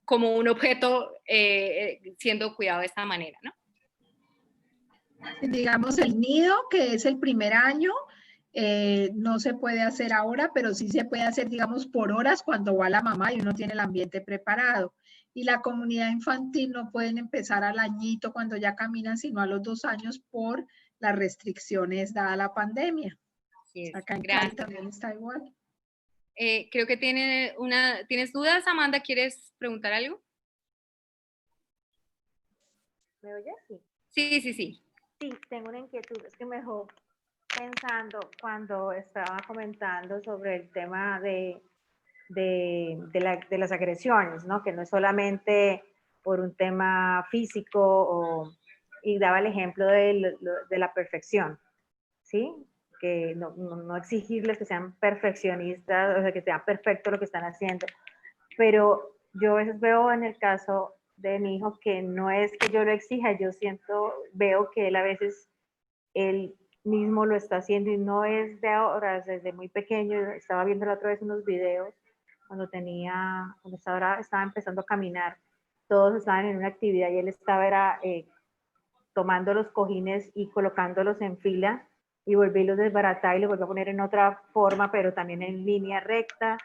como un objeto siendo cuidado de esta manera, ¿no? Digamos el nido, que es el primer año, no se puede hacer ahora, pero sí se puede hacer, digamos, por horas cuando va la mamá y uno tiene el ambiente preparado. Y la comunidad infantil no pueden empezar al añito cuando ya caminan, sino a los 2 años por las restricciones dada la pandemia. Así es. Acá en Cali también está igual. Creo que ¿tienes dudas, Amanda? ¿Quieres preguntar algo? ¿Me oyes? Sí. Sí, tengo una inquietud. Es que me dejó pensando cuando estaba comentando sobre el tema de las agresiones, ¿no? Que no es solamente por un tema físico y daba el ejemplo de la perfección, ¿sí? Que no exigirles que sean perfeccionistas, o sea, que sea perfecto lo que están haciendo. Pero yo a veces veo en el caso de mi hijo que no es que yo lo exija, veo que él a veces, él mismo lo está haciendo y no es de ahora, desde muy pequeño. Estaba viendo la otra vez unos videos cuando estaba empezando a caminar, todos estaban en una actividad y él estaba tomando los cojines y colocándolos en fila y volví los desbaratar y los volví a poner en otra forma, pero también en línea recta.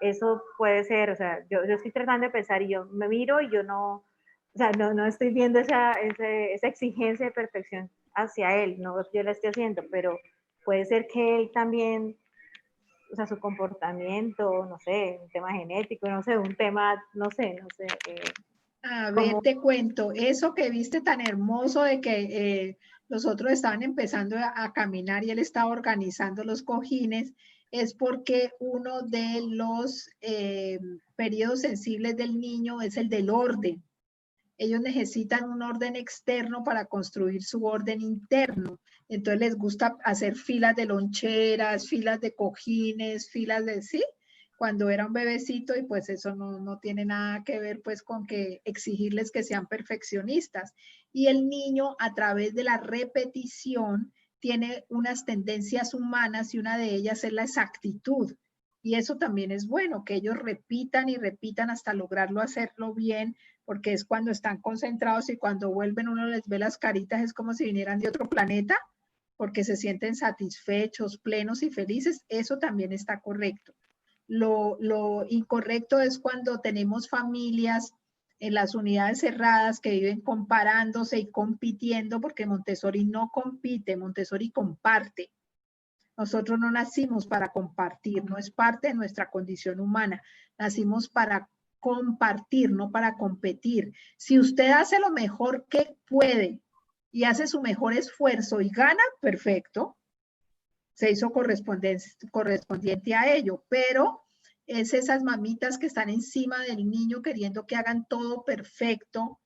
Eso puede ser, o sea, yo estoy tratando de pensar y yo me miro y yo no estoy viendo esa exigencia de perfección hacia él, no yo la estoy haciendo, pero puede ser que él también, o sea, su comportamiento, no sé, un tema genético, no sé, un tema, no sé. A ver, te cuento, eso que viste tan hermoso de que los otros estaban empezando a caminar y él estaba organizando los cojines, es porque uno de los periodos sensibles del niño es el del orden. Ellos necesitan un orden externo para construir su orden interno. Entonces les gusta hacer filas de loncheras, filas de cojines, filas de, ¿sí? Cuando era un bebecito, y pues eso no tiene nada que ver pues con que exigirles que sean perfeccionistas. Y el niño, a través de la repetición, tiene unas tendencias humanas y una de ellas es la exactitud. Y eso también es bueno, que ellos repitan y repitan hasta lograrlo hacerlo bien, porque es cuando están concentrados y cuando vuelven uno les ve las caritas, es como si vinieran de otro planeta, porque se sienten satisfechos, plenos y felices. Eso también está correcto. Lo incorrecto es cuando tenemos familias en las unidades cerradas que viven comparándose y compitiendo, porque Montessori no compite, Montessori comparte. Nosotros no nacimos para compartir, no es parte de nuestra condición humana. Nacimos para compartir, no para competir. Si usted hace lo mejor que puede y hace su mejor esfuerzo y gana, perfecto. Se hizo correspondiente a ello, pero es esas mamitas que están encima del niño queriendo que hagan todo perfecto,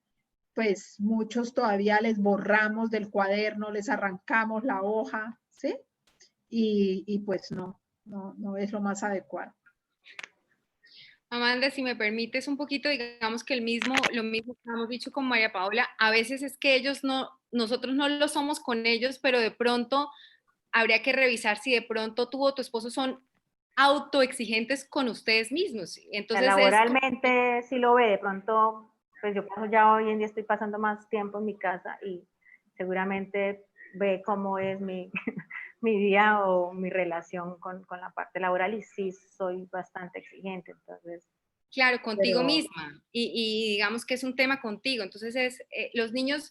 pues muchos todavía les borramos del cuaderno, les arrancamos la hoja, ¿sí? Y pues no es lo más adecuado. Amanda, si me permites un poquito, digamos que lo mismo que hemos dicho con María Paola, a veces es que nosotros no lo somos con ellos, pero de pronto habría que revisar si de pronto tú o tu esposo son autoexigentes con ustedes mismos. Entonces, laboralmente sí lo ve, de pronto, pues yo paso ya hoy en día, estoy pasando más tiempo en mi casa y seguramente ve cómo es mi, mi día o mi relación con la parte laboral y sí soy bastante exigente, entonces. Claro, contigo misma y digamos que es un tema contigo, entonces los niños,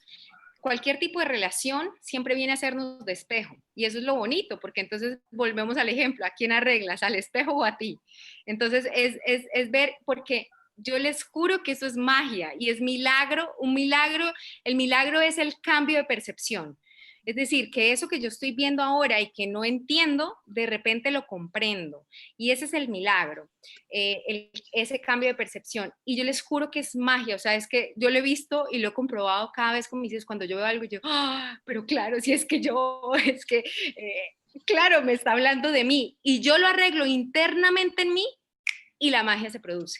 cualquier tipo de relación siempre viene a hacernos de espejo y eso es lo bonito, porque entonces volvemos al ejemplo, ¿a quién arreglas? ¿Al espejo o a ti? Entonces es ver, porque yo les juro que eso es magia y es milagro, un milagro, el milagro es el cambio de percepción. Es decir, que eso que yo estoy viendo ahora y que no entiendo, de repente lo comprendo. Y ese es el milagro, ese cambio de percepción. Y yo les juro que es magia, o sea, es que yo lo he visto y lo he comprobado cada vez con mis hijos, cuando yo veo algo, yo, pero claro, si es que yo, es que, claro, me está hablando de mí. Y yo lo arreglo internamente en mí y la magia se produce.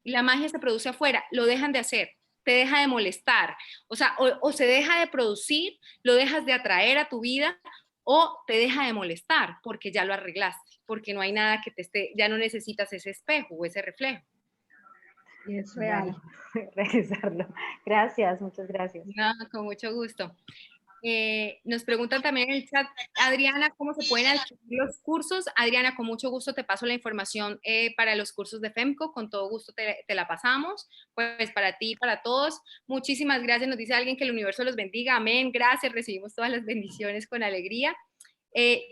Y la magia se produce afuera, lo dejan de hacer, te deja de molestar, o sea, o se deja de producir, lo dejas de atraer a tu vida, o te deja de molestar porque ya lo arreglaste, porque no hay nada que te esté, ya no necesitas ese espejo o ese reflejo. Y es real. Revisarlo. Gracias, muchas gracias. No, con mucho gusto. Nos preguntan también en el chat, Adriana, ¿cómo se pueden adquirir los cursos? Adriana, con mucho gusto te paso la información para los cursos de FEMCO, con todo gusto te la pasamos, pues para ti y para todos. Muchísimas gracias, nos dice alguien que el universo los bendiga, amén, gracias, recibimos todas las bendiciones con alegría.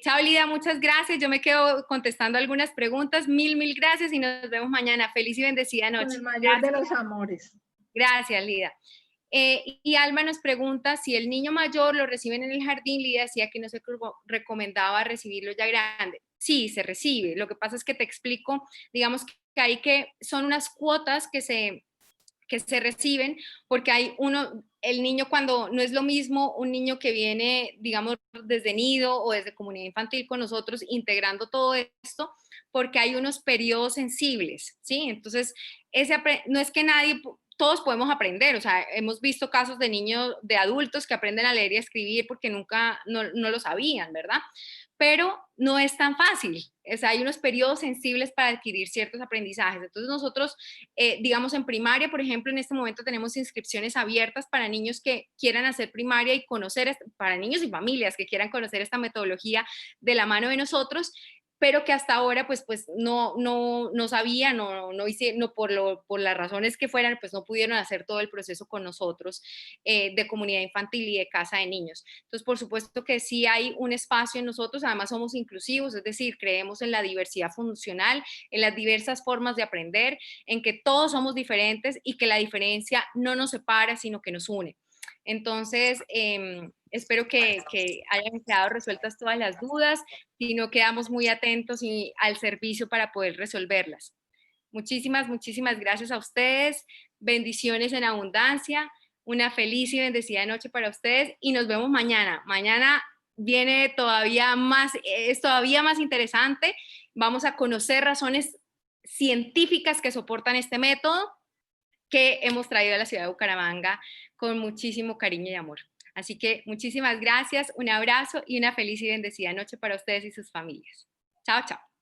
Chao, Lida, muchas gracias, yo me quedo contestando algunas preguntas, mil gracias y nos vemos mañana. Feliz y bendecida noche. Con el mayor de los amores. Gracias, Lida. Y Alma nos pregunta si el niño mayor lo reciben en el jardín. Lida decía que no se recomendaba recibirlo ya grande. Sí, se recibe. Lo que pasa es que te explico, digamos que hay son unas cuotas que se reciben, porque hay el niño cuando no es lo mismo un niño que viene, digamos, desde nido o desde comunidad infantil con nosotros, integrando todo esto, porque hay unos periodos sensibles, ¿sí? Entonces, no es que todos podemos aprender, o sea, hemos visto casos de niños, de adultos que aprenden a leer y a escribir porque nunca, no lo sabían, ¿verdad? Pero no es tan fácil, o sea, hay unos periodos sensibles para adquirir ciertos aprendizajes. Entonces nosotros, digamos en primaria, por ejemplo, en este momento tenemos inscripciones abiertas para niños que quieran hacer primaria y conocer, para niños y familias que quieran conocer esta metodología de la mano de nosotros, pero que hasta ahora pues no sabían, por las razones que fueran, pues no pudieron hacer todo el proceso con nosotros de comunidad infantil y de casa de niños. Entonces, por supuesto que sí hay un espacio en nosotros, además somos inclusivos, es decir, creemos en la diversidad funcional, en las diversas formas de aprender, en que todos somos diferentes y que la diferencia no nos separa, sino que nos une. Entonces, espero que hayan quedado resueltas todas las dudas, si no quedamos muy atentos y al servicio para poder resolverlas. Muchísimas, muchísimas gracias a ustedes, bendiciones en abundancia, una feliz y bendecida noche para ustedes y nos vemos mañana. Mañana viene todavía más, es todavía más interesante, vamos a conocer razones científicas que soportan este método que hemos traído a la ciudad de Bucaramanga con muchísimo cariño y amor. Así que muchísimas gracias, un abrazo y una feliz y bendecida noche para ustedes y sus familias. Chao, chao.